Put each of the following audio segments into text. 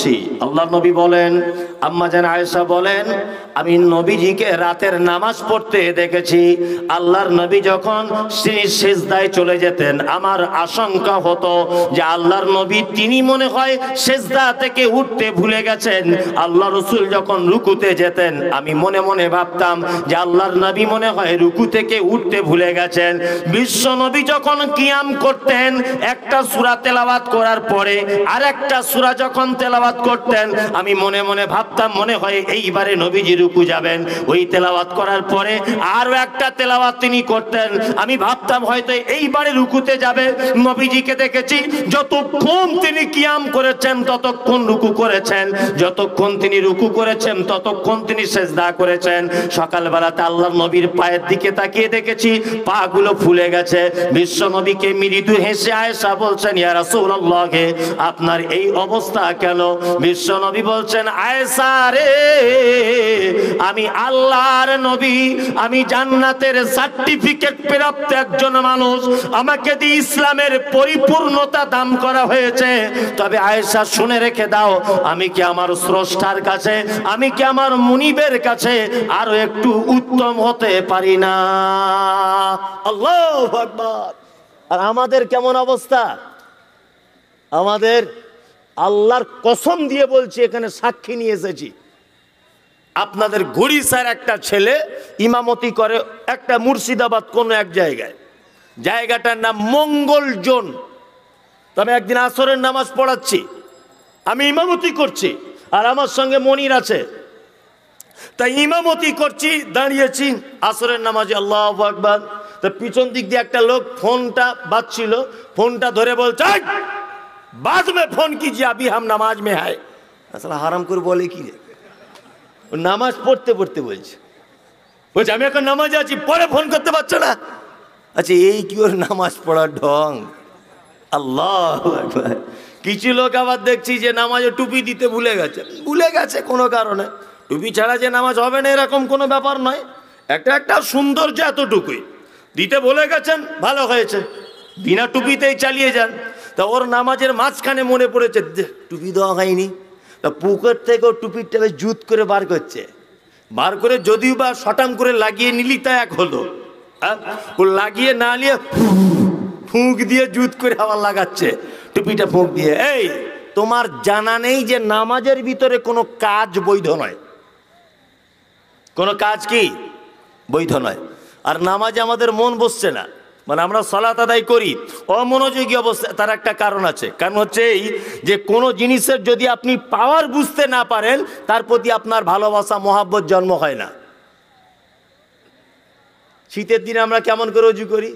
করছি। আল্লাহর নবী বলেন, আম্মা জান আয়েশা বলেন, আমি নবীজিকে রাতের নামাজ পড়তে দেখেছি। আল্লাহর নবী যখন সিজদায় চলে যেতেন, আমার আশঙ্কা হতো যে আল্লাহর নবী তিনি মনে হয় সিজদা থেকে উঠতে ভুলে গেছেন। আল্লাহ রাসূল যখন রুকুতে যেতেন, আমি মনে মনে ভাবতাম যে আল্লাহর নবী মনে হয় রুকু থেকে উঠতে ভুলে গেছেন। বিশ্ব নবী যখন কিয়াম করতেন, একটা সূরা তেলাওয়াত করার পরে আরেকটা সূরা যখন তেলাওয়াত করতেন, আমি মনে মনে ভাবতাম মনে হয় এইবারে নবীজি রুকু যাবেন। ওই তেলাওয়াত করার পরে আরো একটা তেলাওয়াত তিনি করতেন, আমি ভাবতাম হয়তো এইবারে রুকুতে যাবে। নবীজিকে দেখেছি যতক্ষণ তিনি কিয়াম করেছেন ততক্ষণ রুকু করেছেন, যতক্ষণ তিনি রুকু করেছেন ততক্ষণ তিনি সিজদা করেছেন। সকালবেলাতে আল্লাহর নবীর পায়ের দিকে তাকিয়ে দেখেছি পা গুলো ফুলে গেছে। বিশ্ব নবীকে মৃদু হেসে আয়েশা বলছেন, ইয়া রাসূলুল্লাহ, আপনার এই অবস্থা কেন? বিশ্ব নবী বলছেন, আয়েশা রে, আমি আল্লাহর নবী, আমি জান্নাতের সার্টিফিকেট প্রাপ্ত একজন মানুষ, আমাকে দিয়ে ইসলামের পরিপূর্ণতা দান করা হয়েছে। তবে আয়েশা শুনে রেখে দাও, আমি কি আমার স্রষ্টার কাছে, আমি কি আমার মুনিবের কাছে আরো একটু উত্তম হতে পারি না? আল্লাহু আকবার। আর আমাদের কেমন অবস্থা? আমাদের আল্লাহর কসম দিয়ে বলছি, এখানে সাক্ষী নিয়ে এসেছি, আপনাদের ঘড়িসার একটা ছেলে ইমামতি করে একটা মুর্শিদাবাদ কোন এক জায়গায়, জায়গাটার নাম মঙ্গলজন। তবে একদিন আসরের নামাজ পড়াচ্ছি, আমি ইমামতি করছি আর আমার সঙ্গে মনির আছে, তাই ইমামতি করছি, দাঁড়িয়েছি আসরের নামাজে, আল্লাহু আকবার। তো পিছন দিক দিয়ে একটা লোক ফোনটা বাজছিল, ফোনটা ধরে বলছে, बाद में फोन कीजिए, अभी हम नमाज में है। আসলে হারাম করে বলে কি রে, ও নামাজ পড়তে পড়তে বলছে, বলছে আমি এখন নামাজে আছি, পরে ফোন করতে পারছো না? আচ্ছা, এই কি ওর নামাজ পড়ার ঢং? আল্লাহু আকবার। কিছু লোক আবার দেখছি যে নামাজে টুপি দিতে ভুলে গেছে কোনো কারণে। টুপি ছাড়া যে নামাজ হবে না এরকম কোনো ব্যাপার নয়, একটা সৌন্দর্য এতটুকুই, দিতে ভুলে গেছেন, ভালো হয়েছে, বিনা টুপিতেই চালিয়ে যান। তা ওর নামাজের মাঝখানে মনে পড়েছে টুপি দেওয়া হয়নি, তা পুকুর থেকে ওর টুপিটা জুত করে বার করছে, বার করে যদিও বা শটাম করে লাগিয়ে নিলি তা এক হলো, ও লাগিয়ে না নিয়ে ফুঁক দিয়ে জুত করে আবার লাগাচ্ছে টুপিটা ফুঁক দিয়ে। এই তোমার জানা নেই যে নামাজের ভিতরে কোনো কাজ বৈধ নয়, কোনো কাজ কি বৈধ নয়। আর নামাজে আমাদের মন বসছে না, মানে আমরা সালাত আদায় করি অমনোযোগী অবস্থা, তার একটা কারণ আছে। কারণ হচ্ছে এই যে কোনো জিনিসের যদি আপনি পাওয়ার বুঝতে না পারেন, তার প্রতি আপনার ভালোবাসা মহাব্বত জন্ম হয় না। শীতের দিনে আমরা কেমন করে অজু করি,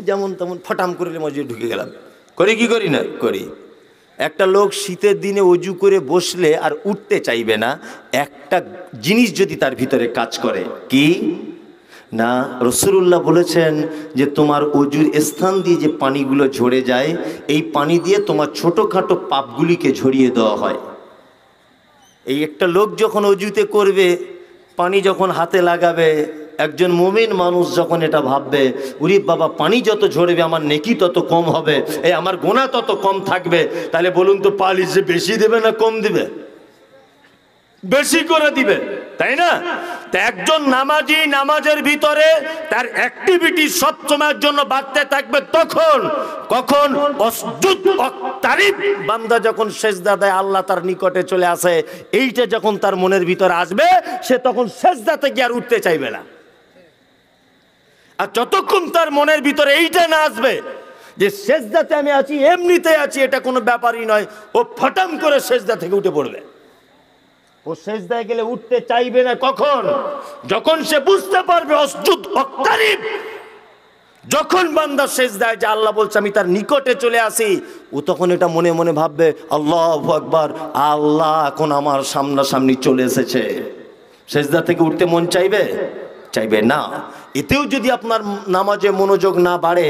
যেমন তেমন ফটাম করে মসজিদে ঢুকে গেলাম, করি কি করি না? করি। একটা লোক শীতের দিনে অজু করে বসলে আর উঠতে চাইবে না, একটা জিনিস যদি তার ভিতরে কাজ করে, কি না? রাসূলুল্লাহ বলেছেন যে তোমার অজুর স্থান দিয়ে যে পানিগুলো ঝরে যায়, এই পানি দিয়ে তোমার ছোটোখাটো পাপগুলিকে ঝরিয়ে দেওয়া হয়। এই একটা লোক যখন অজুতে করবে, পানি যখন হাতে লাগাবে, একজন মুমিন মানুষ যখন এটা ভাববে, উরি বাবা, পানি যত ঝরবে আমার নেকি তত কম হবে, এই আমার গুনাহ তত কম থাকবে, তাহলে বলুন তো পালিশ যে বেশি দেবে না কম দিবে? বেশি করে দিবে, তাই না? তা একজন নামাজি নামাজের ভিতরে তার অ্যাক্টিভিটি সব সময়ের জন্য বাড়তে থাকবে তখন কখন বান্দা যখন সেজদা দেয়, আল্লাহ তার নিকটে চলে আসে, এইটা যখন তার মনের ভিতরে আসবে, সে তখন সেজদাতে গিয়ে আর উঠতে চাইবে না। আর যতক্ষণ তার মনের ভিতরে এইটা না আসবে যে সেজদাতে আমি আছি, এমনিতে আছি, এটা কোনো ব্যাপারই নয়, ও ফটাম করে সেজদা থেকে উঠে পড়বে। ও সেজদায় গেলে উঠতে চাইবে না কখন? যখন সে বুঝতে পারবে অসজুদ ওয়াক্তারিব, যখন বান্দা সেজদায় যে আল্লাহ বলছে আমি তার নিকটে চলে আসি, ও তখন এটা মনে মনে ভাববে, আল্লাহু আকবার, আল্লাহ এখন আমার সামনাসামনি চলে এসেছে। সেজদা থেকে উঠতে মন চাইবে? চাইবে না। এতেও যদি আপনার নামাজে মনোযোগ না বাড়ে,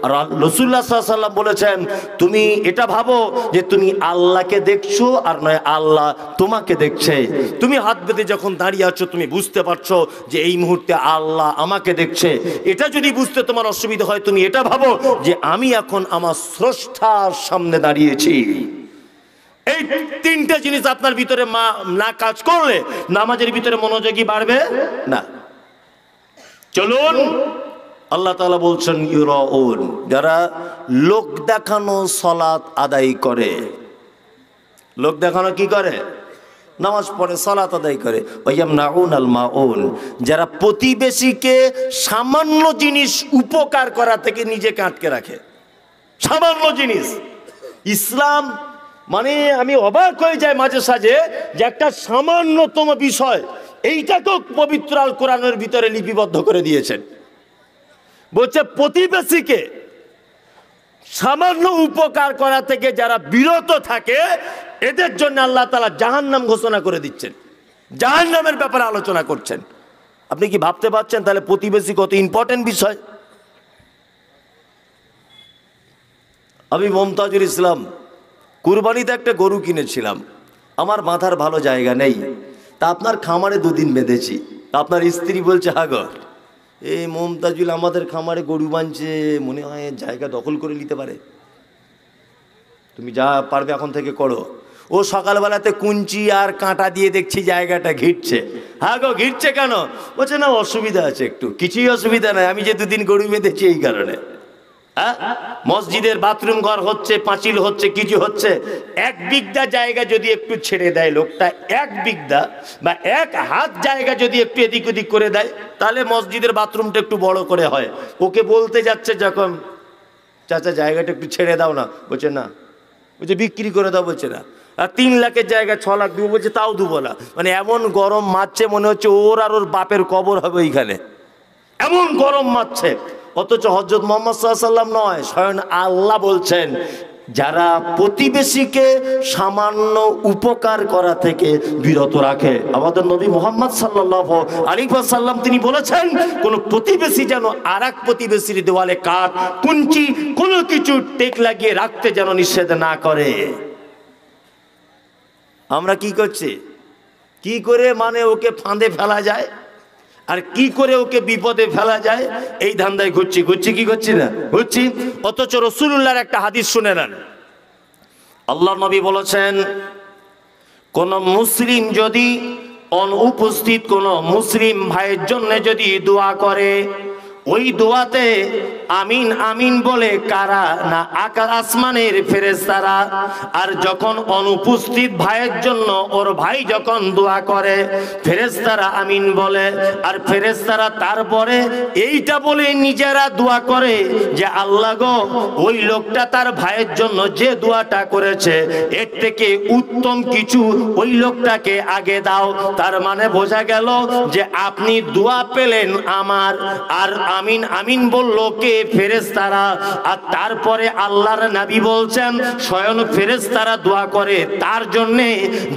আর রাসূলুল্লাহ সাল্লাল্লাহু আলাইহি ওয়াসাল্লাম বলেছেন তুমি এটা ভাবো যে তুমি আল্লাহকে দেখছো আর নয় আল্লাহ তোমাকে দেখছে। তুমি হাত বেঁধে যখন দাঁড়িয়ে আছো, তুমি বুঝতে পারছো যে এই মুহূর্তে আল্লাহ আমাকে দেখছে। এটা যদি বুঝতে তোমার অসুবিধা হয়, তুমি এটা ভাবো যে আমি এখন আমার স্রষ্টার সামনে দাঁড়িয়েছি। এই তিনটে জিনিস আপনার ভিতরে না কাজ করলে নামাজের ভিতরে মনোযোগী বাড়বে না। চলুন, আল্লাহ তাআলা বলছেন ইউরাউন, যারা লোক দেখানো সালাত আদায় করে। লোক দেখানো কি করে? নামাজ পড়ে, সালাত আদায় করে। ওয়ায়ামনাউন আল মাউন, যারা প্রতিবেশীকে সামান্য জিনিস উপকার করা থেকে নিজেকে আটকে রাখে। সামান্য জিনিস। ইসলাম মানে আমি অবাক হয়ে যাই মাঝে সাঝে যে একটা সামান্যতম বিষয় এইটাকেও পবিত্র আল কোরআনের ভিতরে লিপিবদ্ধ করে দিয়েছেন। বলছে প্রতিবেশীকে সামান্য উপকার করা থেকে যারা বিরত থাকে এদের জন্য আল্লাহ তাআলা জাহান্নাম ঘোষণা করে দিচ্ছেন, জাহান্নামের ব্যাপারে আলোচনা করছেন। আপনি কি ভাবতে পারছেন তাহলে প্রতিবেশী কত ইম্পর্টেন্ট বিষয়? আমি মমতাজুল ইসলাম কুরবানিতে একটা গরু কিনেছিলাম, আমার মাথার ভালো জায়গা নেই, তা আপনার খামারে দুদিন বেঁধেছি। আপনার স্ত্রী বলছে, হাগর এই মমতাজুল আমাদের খামারে গরু বাঁধছে, মনে হয় জায়গা দখল করে নিতে পারে, তুমি যা পারবে এখন থেকে করো। ও সকালবেলাতে কুঞ্চি আর কাঁটা দিয়ে দেখছি জায়গাটা ঘিরছে। হ্যাঁ গো, ঘিরছে কেন? বলছে না অসুবিধা আছে একটু। কিছুই অসুবিধা নাই, আমি যে দুদিন গরু বেঁধেছি এই কারণে। হ্যাঁ, মসজিদের বাথরুম ঘর হচ্ছে, পাঁচিল হচ্ছে, কিছু হচ্ছে, 1 বিঘা জায়গা যদি একটু ছেড়ে দেয় লোকটা, 1 বিঘা বা 1 হাত জায়গা যদি একটু এদিক ওদিক করে দেয়, তাহলে মসজিদের বাথরুমটা একটু বড় করে হয়। ওকে বলতে যাচ্ছে যখন, চাচা জায়গাটা একটু ছেড়ে দাও না, বলছে না, বলছে বিক্রি করে দাও, বলছে না। আর 3 লাখের জায়গা 6 লাখ দেবো, বলছে তাও দেবো না। মানে এমন গরম মারছে মনে হচ্ছে ওর আর ওর বাপের কবর হবে ওইখানে, এমন গরম মারছে। অথচ হযরত মুহাম্মদ সাল্লাল্লাহু আলাইহি ওয়াসাল্লাম নয়, স্বয়ং আল্লাহ বলছেন যারা প্রতিবেশীকে সামান্য উপকার করা থেকে বিরত রাখে। আমাদের নবী মুহাম্মদ সাল্লাল্লাহু আলাইহি ওয়াসাল্লাম তিনি বলেছেন কোন প্রতিবেশী যেন আরেক প্রতিবেশীর দেওয়ালে কাঠ, কুঞ্চি কোনো কিছু টেক লাগিয়ে রাখতে যেন নিষেধ না করে। আমরা কি করছি? কি করে মানে ওকে ফাঁদে ফেলা যায় আর কি করে ওকে বিপদে ফেলা যায়, এই ধান্দায় ঘুরছি কি করছি না ঘুরছি। অথচ রাসূলুল্লাহর একটা হাদিস শুনে নেন। আল্লাহর নবী বলেছেন কোন মুসলিম যদি অনুপস্থিত কোন মুসলিম ভাইয়ের জন্য যদি দোয়া করে, ওই দোয়াতে আমিন আমিন বলে কারা না আসমানের ফেরেশতারা। আর যখন অনুপস্থিত ভাইয়ের জন্য ওর ভাই যখন দোয়া করে, ফেরেশতারা আমিন বলে, আর ফেরেশতারা তারপরে এইটা বলে নিজেরা দোয়া করে যে আল্লাহ গো, ওই লোকটা তার ভাইয়ের জন্য যে দোয়াটা করেছে এর থেকে উত্তম কিছু ওই লোকটাকে আগে দাও। তার মানে বোঝা গেল যে আপনি দোয়া পেলেন আমার, আর আমিন আমিন বলল কে? ফেরেশতারা। আর তারপরে আল্লাহর নবী বলছেন স্বয়ং ফেরেশতারা দোয়া করে তার জন্য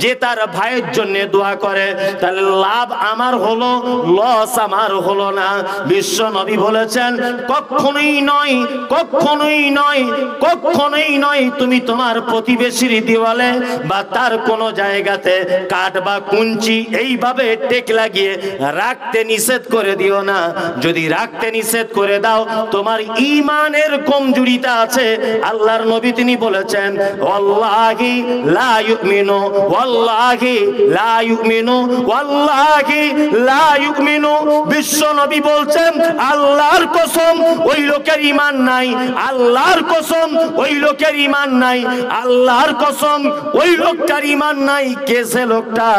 যে তার ভাইয়ের জন্য দোয়া করে। তাহলে লাভ আমার হলো, লস আমার হলো না। বিশ্ব নবী বলেছেন কখনোই নয়, কখনোই নয়, কখনোই নয় তুমি তোমার প্রতিবেশীর দেওয়ালে বা তার কোনো জায়গাতে কাঠ বা কুঞ্চি এইভাবে টেক লাগিয়ে রাখতে নিষেধ করে দিও না। যদি রাখতে নিষেধ করে দাও তোমার ঈমানের কমজোরিতা আছে। আল্লাহর নবী তিনি বলেছেন ওয়াল্লাহি লা ইউমিনু, ওয়াল্লাহি লা ইউমিনু, ওয়াল্লাহি লা ইউমিনু। বিশ্ব নবী বলছেন আল্লাহর কসম ওই লোকের ঈমান নাই, আল্লাহর কসম ওই লোকের ঈমান নাই, আল্লাহর কসম ওই লোকটার ঈমান নাই। কে সে লোকটা?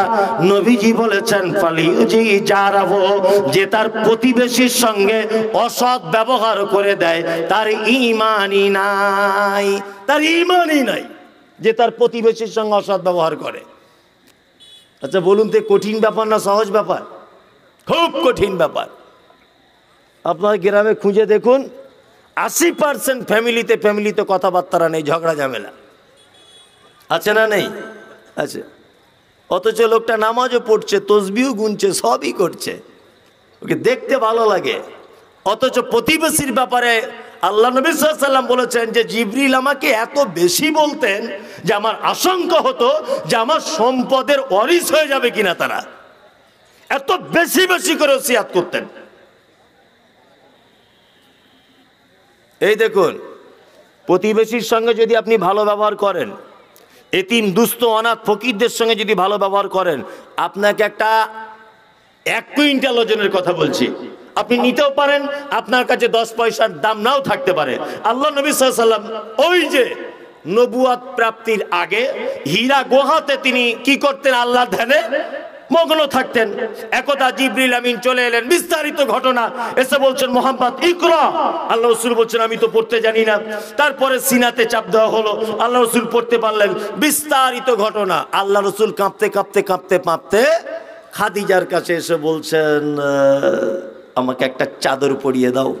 নবীজি বলেছেন ফালিউজি জারাহু, যে তার প্রতিবেশীর সঙ্গে অসৎ ব্যবহার করে দেয় তার ঈমানই নাই, তার ঈমানই নাই যে তার প্রতিবেশীর সঙ্গে অসৎ ব্যবহার করে। আচ্ছা বলুন তো কঠিন ব্যাপার না সহজ ব্যাপার? খুব কঠিন ব্যাপার। আপনার গ্রামে খুঁজে দেখুন 80% ফ্যামিলিতে কথাবার্তা নেই, ঝগড়া ঝামেলা আছে না নেই? আছে। অথচ লোকটা নামাজও পড়ছে, তসবিহও গুনছে, সবই করছে, ওকে দেখতে ভালো লাগে। অথচ প্রতিবেশীর ব্যাপারে আল্লাহ নবী সাল্লাল্লাহু আলাইহি ওয়াসাল্লাম বলেছেন যে জিবরিল আমাকে এত বেশি বলতেন যে আমার আশঙ্কা হতো যে আমার সম্পদের ওয়ারিস হয়ে যাবে কিনা তারা, এত বেশি বেশি করে ওসিয়াত করতেন। এই দেখুন, প্রতিবেশীর সঙ্গে যদি আপনি ভালো ব্যবহার করেন, এতিম দুস্থ অনাথ ফকিরদের সঙ্গে যদি ভালো ব্যবহার করেন, আপনাকে একটা 1 কুইন্টাল ওজনের কথা বলছি, আপনি নিতেও পারেন, আপনার কাছে 10 পয়সার দাম নাও থাকতে পারে। আল্লাহ নবী সাল্লাল্লাহু আলাইহি ওয়াসাল্লাম ওই যে নবুয়ত প্রাপ্তির আগে হীরা গুহাতে তিনি কি করতেন? আল্লাহর ধ্যানে মগ্ন থাকতেন। একদা জিবরিল আমিন চলে এলেন, বিস্তারিত ঘটনা, এসে বলছেন মুহাম্মদ ইকরা। আল্লাহ রাসূল বলছেন আমি তো পড়তে জানি না। তারপরে সিনাতে চাপ দেওয়া হলো, আল্লাহ রাসূল পড়তে পারলেন, বিস্তারিত ঘটনা। আল্লাহ রাসূল কাঁপতে কাঁপতে কাঁপতে কাঁপতে খাদিজার কাছে এসে বলছেন আমাকে একটা চাদর পরিয়ে দাও,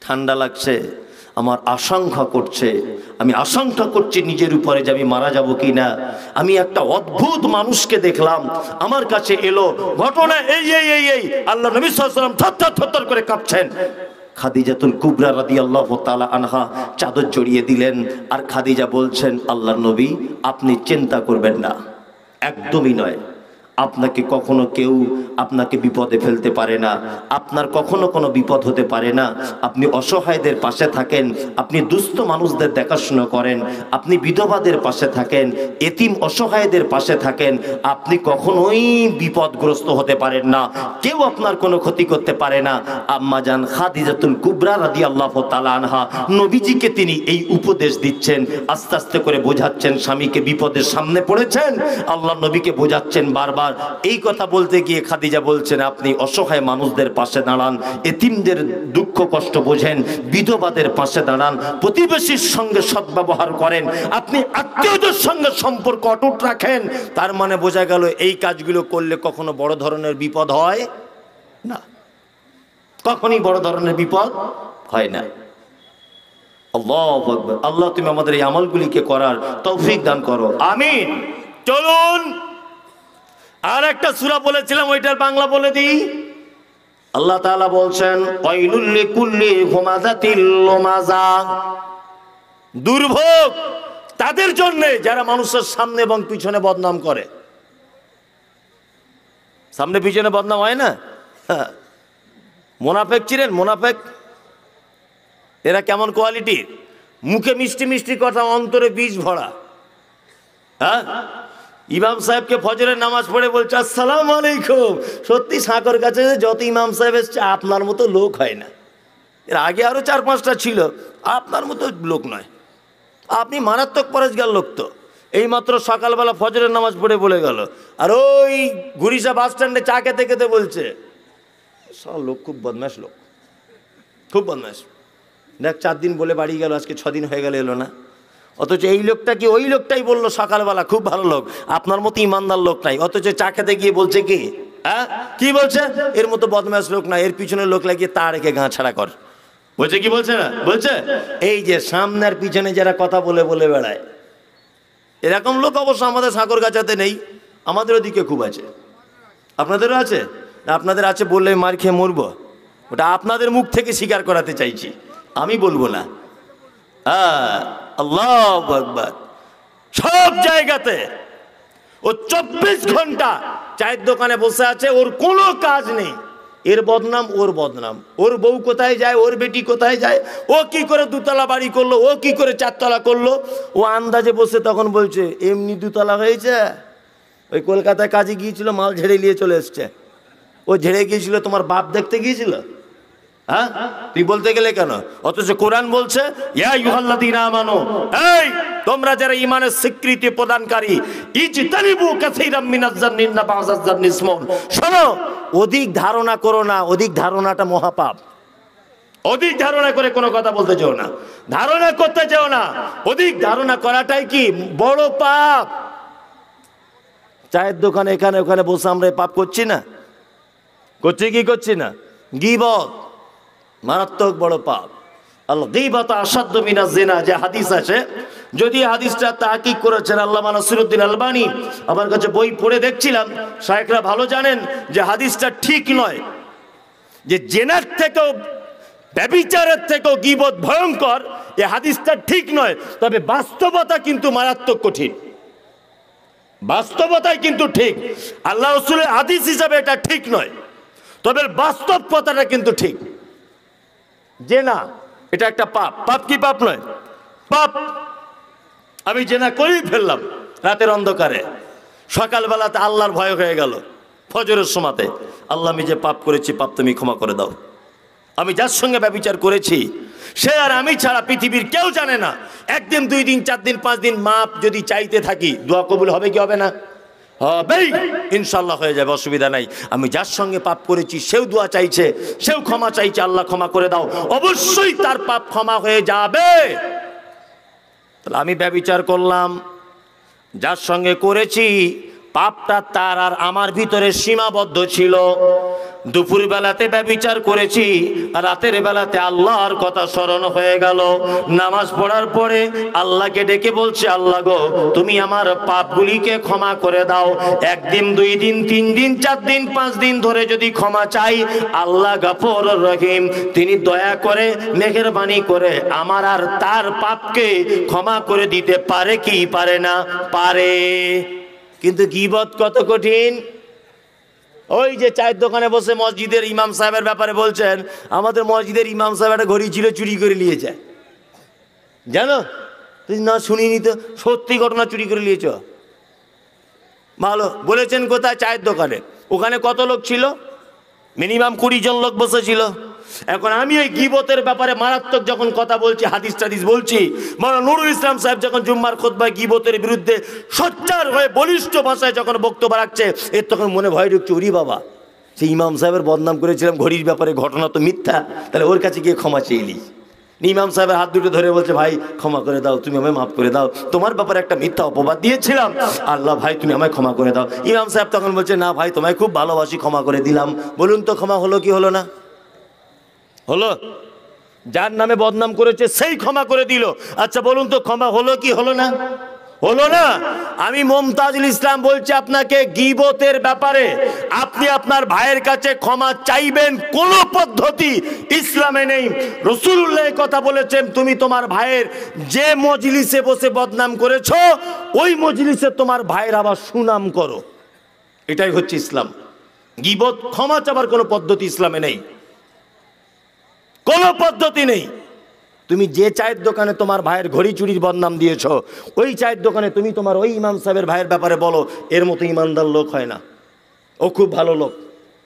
ঠান্ডা লাগছে, আমার আশঙ্কা করছে, আমি আশঙ্কা করছি নিজের উপরে যে আমি মারা যাব কিনা। আমি একটা অদ্ভুত মানুষকে দেখলাম, আমার কাছে এলো, ঘটনা এই এই এই এই। আল্লাহ নবী সাল্লাল্লাহু আলাইহি ওয়াসাল্লাম থরথর থরথর করে কাঁপছেন। খাদিজাতুল কুবরা রাদিয়াল্লাহু তাআলা আনহা চাদর জড়িয়ে দিলেন, আর খাদিজা বলছেন আল্লাহর নবী আপনি চিন্তা করবেন না, একদমই নয়, আপনাকে কখনো কেউ আপনাকে বিপদে ফেলতে পারে না, আপনার কখনো কোনো বিপদ হতে পারে না। আপনি অসহায়দের পাশে থাকেন, আপনি দুস্থ মানুষদের দেখাশোনা করেন, আপনি বিধবাদের পাশে থাকেন, এতিম অসহায়দের পাশে থাকেন, আপনি কখনোই বিপদগ্রস্ত হতে পারেন না, কেউ আপনার কোনো ক্ষতি করতে পারে না। আম্মাজান খাদিজাতুল কুবরা রাদিয়াল্লাহু তাআলা আনহা নবীজিকে তিনি এই উপদেশ দিচ্ছেন, আস্তে আস্তে করে বোঝাচ্ছেন, স্বামীকে বিপদের সামনে পড়েছেন, আল্লাহ নবীকে বোঝাচ্ছেন বারবার। এই কথা বলতে গিয়ে খাদিজা বলছেন আপনি অসহায় মানুষদের পাশে দাঁড়ান, এতিমদের দুঃখ কষ্ট বোঝেন, বিধবাদের পাশে দাঁড়ান, প্রতিবেশীর সঙ্গে সদ্ব্যবহার করেন, আপনি আত্মীয়দের সঙ্গে সম্পর্ক অটুট রাখেন। তার মানে বোঝা গেল এই কাজগুলো করলে কখনো বড় ধরনের বিপদ হয় না, কখনই বড় ধরনের বিপদ হয় না। আল্লাহু আকবার। আল্লাহ তুমি আমাদের এই আমলগুলিকে করার তৌফিক দান করো, আমিন। চলুন আর একটা সূরা বলেছিলাম, ওইটার বাংলা বলে দিই। আল্লাহ তাআলা বলছেন ওয়াইলুল লিকুল্লি হুমাযাতিল লুমাযা, দুর্ভোগ তাদের জন্য যারা মানুষের সামনে এবং পিছনে বদনাম করে। সামনে পিছনে বদনাম হয় না? মুনাফিক চিনেন? মুনাফিক এরা কেমন কোয়ালিটির? মুখে মিষ্টি মিষ্টি কথা, অন্তরে বীজ ভরা। হ্যাঁ, ইমাম সাহেবকে ফজরের নামাজ পড়ে বলছে আসসালামু আলাইকুম। সত্যি সাঁকর কাছে যত ইমাম সাহেব এসছে আপনার মতো লোক হয় না। এর আগে আরো 4-5টা ছিল, আপনার মতো লোক নয়, আপনি মারাত্মক পরেশগার লোক। তো এইমাত্র সকালবেলা ফজরের নামাজ পড়ে বলে গেল, আর ওই ঘুরিসা বাস স্ট্যান্ডে চা খেতে খেতে বলছে সব লোক খুব বদমাশ লোক, খুব বদমাশ। দেখ 4 দিন বলে বাড়ি গেল, আজকে 6 দিন হয়ে গেল এলো না। অথচ এই লোকটা কি ওই লোকটাই বললো সকালবেলা খুব ভালো লোক, আপনার মতো ইমানদার লোক নাই, অথচ চা খেতে গিয়ে বলছে কি? হ্যাঁ, কি বলছে? এর মতো বদমাশ লোক না, এর পিছনে লোক লাগিয়ে তা রেখে গা ছাড়া কর। বলছে কি? বলছে না? বলছে এই যে সামনের পিছনে যারা কথা বলে বলে বেড়ায়, এরকম লোক অবশ্য আমাদের সাঁকর গাছাতে নেই, আমাদের ওদিকে খুব আছে। আপনাদেরও আছে? আপনাদের আছে বললে মার খেয়ে মরবো, ওটা আপনাদের মুখ থেকে স্বীকার করাতে চাইছি, আমি বলবো না। আল্লাহু আকবার। সব জায়গাতে ও 24 ঘন্টা চায়ের দোকানে বসে আছে, ওর কোনো কাজ নেই, এর বদনাম ওর বদনাম, ওর বউ কোথায় যায়, ওর বেটি কোথায় যায়, ও কি করে 2তলা বাড়ি করলো, ও কি করে 4তলা করলো, ও আন্দাজে বসে তখন বলছে এমনি 2তলা হয়েছে, ওই কলকাতায় কাজে গিয়েছিল, মাল ঝেড়ে নিয়ে চলে এসছে। ও ঝেড়ে গিয়েছিল, তোমার বাপ দেখতে গিয়েছিল? হ্যাঁ, তুই বলতে গেলে কেন? অথচ কোরআন বলছে ইয়া আইয়ুহাল্লাযীনা আমানু, এই তোমরা যারা ঈমানের স্বীকৃতি প্রদানকারী, ইজতানিবু কাসীরাম মিনাজ-জান্নি ইন্না বা'যাজ-জান্নি ইসমুন, শোনো অধিক ধারণা করো না, অধিক ধারণাটা মহাপাপ। অধিক ধারণা করে কোনো কথা বলতে চাও না, ধারণা করতে চাও না, অধিক ধারণা করাটাই কি বড় পাপ। চায়ের দোকানে এখানে ওখানে বসে আমরা পাপ করছি না? করছি কি করছি না? গীবত মারাত্মক বড় পাপ। আল গীবাতু আশাদ্দু মিনাজ জিনা, যে হাদিস আছে, যদি হাদিসটা তাহকিক করেছেন আল্লামা নাসিরউদ্দিন আলবানী, আমার কাছে বই পড়ে দেখছিলাম, শায়েখরা ভালো জানেন যে হাদিসটা ঠিক নয়, যে জেনার থেকেও ব্যভিচারের থেকেও গীবত ভয়ঙ্কর, এই হাদিসটা ঠিক নয়। তবে বাস্তবতা কিন্তু মারাত্মক কঠিন, বাস্তবতাই কিন্তু ঠিক। আল্লাহ রাসূলের হাদিস হিসাবে এটা ঠিক নয়, তবে বাস্তব কথাটা কিন্তু ঠিক। যে না, এটা একটা পাপ। পাপ কি পাপ নয়? পাপ। আমি জেনা করেই ফেললাম রাতের অন্ধকারে, সকালবেলাতে আল্লাহর ভয় হয়ে গেল ফজরের সময়তে, আল্লাহ আমি যে পাপ করেছি পাপ তুমি ক্ষমা করে দাও। আমি যার সঙ্গে ব্যভিচার করেছি সে আর আমি ছাড়া পৃথিবীর কেউ জানে না। একদিন, 2 দিন, 4 দিন, 5 দিন মাপ যদি চাইতে থাকি, দোয়া কবুল হবে কি হবে না? হবেই, ইনশাল্লাহ হয়ে যাবে, অসুবিধা নাই। আমি যার সঙ্গে পাপ করেছি সেও দোয়া চাইছে, সেও ক্ষমা চাইছে, আল্লাহ ক্ষমা করে দাও, অবশ্যই তার পাপ ক্ষমা হয়ে যাবে। তাহলে আমি ব্যভিচার করলাম, যার সঙ্গে করেছি পাপটা তার আর আমার ভিতরে সীমাবদ্ধ ছিল। দুপুর বেলাতে ব্যভিচার করেছি, রাতের বেলাতে আল্লাহর কথা স্মরণ হয়ে গেল। নামাজ পড়ার পরে আল্লাহকে ডেকে বলছে, আল্লাহ গো তুমি আমার পাপগুলিকে ক্ষমা করে দাও। 1 দিন, 2 দিন, 3 দিন, 4 দিন, 5 দিন ধরে যদি ক্ষমা চাই, আল্লাহ গফুর রহিম, তিনি দয়া করে মেহেরবানি করে আমার আর তার পাপকে ক্ষমা করে দিতে পারে কি পারে না? পারে। কিন্তু গীবত কত কঠিন। ওই যে চায়ের দোকানে বসে মসজিদের ইমাম সাহেবের ব্যাপারে বলছেন, আমাদের মসজিদের ইমাম সাহেব একটা ঘড়ি ছিল, চুরি করে নিয়েছে, জানো? তুই না শুনিনি তো, সত্যি ঘটনা, চুরি করে নিয়েছ। ভালো বলেছেন। কোথায়? চায়ের দোকানে। ওখানে কত লোক ছিল? মিনিমাম 20 জন লোক বসেছিল। এখন আমি এই গীবতের ব্যাপারে মারাত্মক যখন কথা বলছি, হাদিস টাদিস বলছি, মাওলানা নুরুল ইসলাম সাহেব যখন জুম্মার খুতবায় গীবতের বিরুদ্ধে সোচ্চার হয়ে বলিষ্ঠ ভাষায় যখন বক্তব্য রাখছে, এর তখন মনে ভয় ঢুকছে, ওরে বাবা, সেই ইমাম সাহেবের বদনাম করেছিলাম ঘড়ির ব্যাপারে, ঘটনা তো মিথ্যা, তাহলে ওর কাছে গিয়ে ক্ষমা চেয়েলি। ইমাম সাহেবের হাত দুটো ধরে বলছে, ভাই ক্ষমা করে দাও, তুমি আমায় মাফ করে দাও, তোমার ব্যাপারে একটা মিথ্যা অপবাদ দিয়েছিলাম, আল্লাহ ভাই তুমি আমায় ক্ষমা করে দাও। ইমাম সাহেব তখন বলছে, না ভাই তোমায় খুব ভালোবাসি, ক্ষমা করে দিলাম। বলুন তো ক্ষমা হলো কি হলো না? হলো। যার নামে বদনাম করেছে সেই ক্ষমা করে দিল। আচ্ছা বলুন তো ক্ষমা হলো কি হলো না? হলো না। আমি মুমতাজুল ইসলাম বলছি আপনাকে, গীবতের ব্যাপারে আপনি আপনার ভাইয়ের কাছে ক্ষমা চাইবেন, কোন পদ্ধতি ইসলামে নেই। রাসূলুল্লাহ কথা বলেছেন, তুমি তোমার ভাইয়ের যে মজলিসে বসে বদনাম করেছো, ওই মজলিসে তোমার ভাইয়ের আবার সুনাম করো। এটাই হচ্ছে ইসলাম। গীবত ক্ষমা চাবার কোনো পদ্ধতি ইসলামে নেই, কোনো পদ্ধতি নেই। তুমি যে চায়ের দোকানে তোমার ভাইয়ের ঘড়ি চুরির বদনাম দিয়েছ, ওই চায়ের দোকানে তুমি তোমার ওই ইমাম সাহেবের ভাইয়ের ব্যাপারে বলো, এর মতো ইমানদার লোক হয় না। ও খুব ভালো লোক।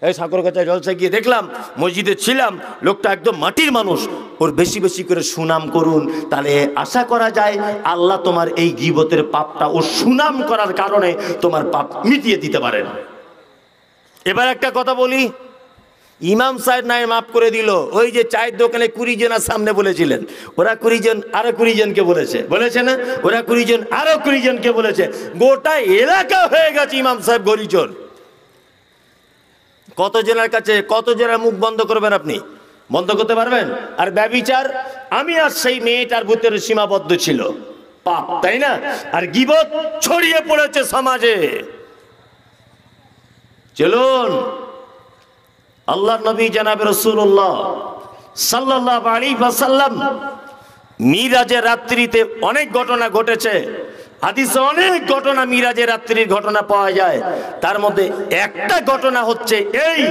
এই সাগরকাছা জলসায় গিয়ে দেখলাম, মসজিদে ছিলাম, লোকটা একদম মাটির মানুষ। ওর বেশি বেশি করে সুনাম করুন, তাহলে আশা করা যায় আল্লাহ তোমার এই গীবতের পাপটা ও সুনাম করার কারণে তোমার পাপ মিটিয়ে দিতে পারেন। এবার একটা কথা বলি, ইমাম সাহেব নাই মাফ করে দিল, ওই যে চায়ের দোকানে 20 জনের সামনে বলেছিলেন, ওরা 20 জন আরো 20 জনকে বলেছে, বলেছে না? ওরা 20 জন আরো 20 জনকে বলেছে, গোটা এলাকা হয়ে গেছে ইমাম সাহেব গরিচোর। কত জনের কাছে, কত জনের মুখ বন্ধ করবেন আপনি? বন্ধ করতে পারবেন? আর ব্যভিচার, আমি আর সেই মেয়েটার ভিতরে সীমাবদ্ধ ছিল পাপ, তাই না? আর গীবত ছড়িয়ে পড়েছে সমাজে। চলুন, আল্লাহর নবী জনাবে রাসূলুল্লাহ সাল্লাল্লাহু আলাইহি ওয়াসাল্লাম মিরাজের রাত্রিতে অনেক ঘটনা ঘটেছে। হাদিসে অনেক ঘটনা মিরাজের রাত্রির ঘটনা পাওয়া যায়। তার মধ্যে একটা ঘটনা হচ্ছে এই,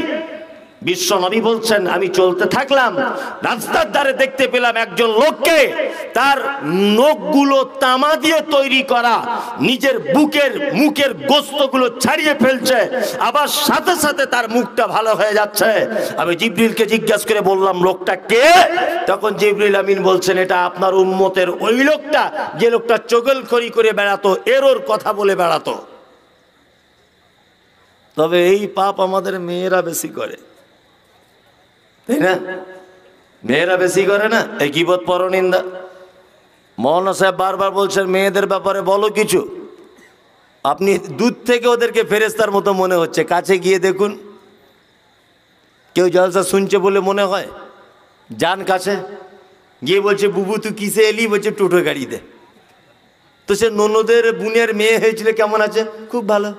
বিশ্ব নবী বলছেন, আমি চলতে থাকলাম, রাস্তার ধারে দেখতে পেলাম একজন লোককে তার নখগুলো তামা দিয়ে তৈরি করা নিজের মুখের গোস্তগুলো ছাড়িয়ে ফেলছে, আবার সাথে সাথে তার মুখটা ভালো হয়ে যাচ্ছে। আমি জিবরিলকে জিজ্ঞাসা করে বললাম, লোকটা কে? তখন জিবরিল আমিন বলছেন, এটা আপনার উম্মতের ওই লোকটা, যে লোকটা চগলখড়ি করে বেড়াতো, এরর কথা বলে বেড়াতো। তবে এই পাপ আমাদের মেয়েরা বেশি করে, তাই না? মেয়েরা বেশি করে না এই গীবত পরনিন্দা। মৌলানা সাহেব বারবার বলছেন, মেয়েদের ব্যাপারে বলো কিছু। আপনি দূর থেকে ওদেরকে ফেরেশতার মতো মনে হচ্ছে, কাছে গিয়ে দেখুন। কেউ জলসা শুনছে বলে মনে হয়, যান কাছে গিয়ে বলছে, বুবু তুই কিসে এলি? বলছে টোটো গাড়িতে। তো সে ননদের বোনের মেয়ে হয়েছিল, কেমন আছে? খুব ভালো।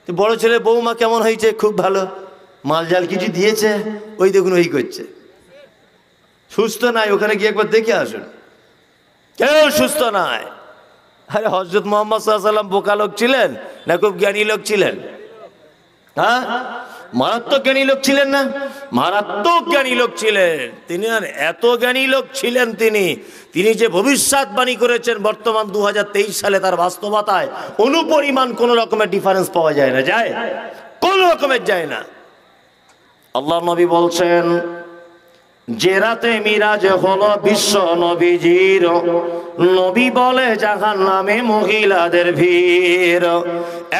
তো বড় ছেলে বৌমা কেমন হয়েছে? খুব ভালো। মালজাল কিছু দিয়েছে? ওই দেখুন ওই করছে। সুস্থ নাই, ওখানে গিয়ে একবার দেখে আসুন। কেউ সুস্থ নাই। আরে হযরত মুহাম্মদ সাল্লাল্লাহু আলাইহি ওয়াসাল্লাম বোকা লোক ছিলেন না খুব জ্ঞানী লোক ছিলেন? হ্যাঁ, মারাত্মক জ্ঞানী লোক ছিলেন না? মারাত্মক জ্ঞানী লোক ছিলেন তিনি। আর এত জ্ঞানী লোক ছিলেন তিনি যে ভবিষ্যৎবাণী করেছেন বর্তমান 2023 সালে তার বাস্তবতায় অনুপরিমাণ কোন রকমের ডিফারেন্স পাওয়া যায় না, যায় কোন রকমের যায় না। আল্লাহ নবী বলছেন যে রাতে মিরাজ হলো বিশ্ব নবীজির, নবী বলে জাহান্নামে মহিলাদের ভিড়।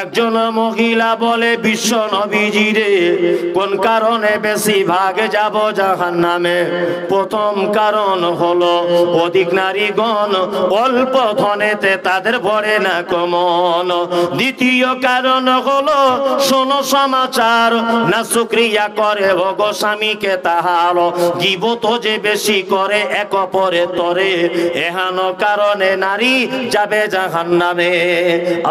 একজন মহিলা বলে বিশ্ব নবীজিরে কোন কারণে বেশি ভাগে যাব জাহান্নামে? প্রথম কারণ হলো অধিক নারীগণ, অল্প ধনেতে তাদের ভরে না কমন। দ্বিতীয় কারণ হলো শোনো সমাচার, না শুকরিয়া করে ভোগ স্বামীকে তাহার, গীবত যে বেশি করে এক অপরে তরে, এহান কারণে নারী যাবে জাহান্নামে।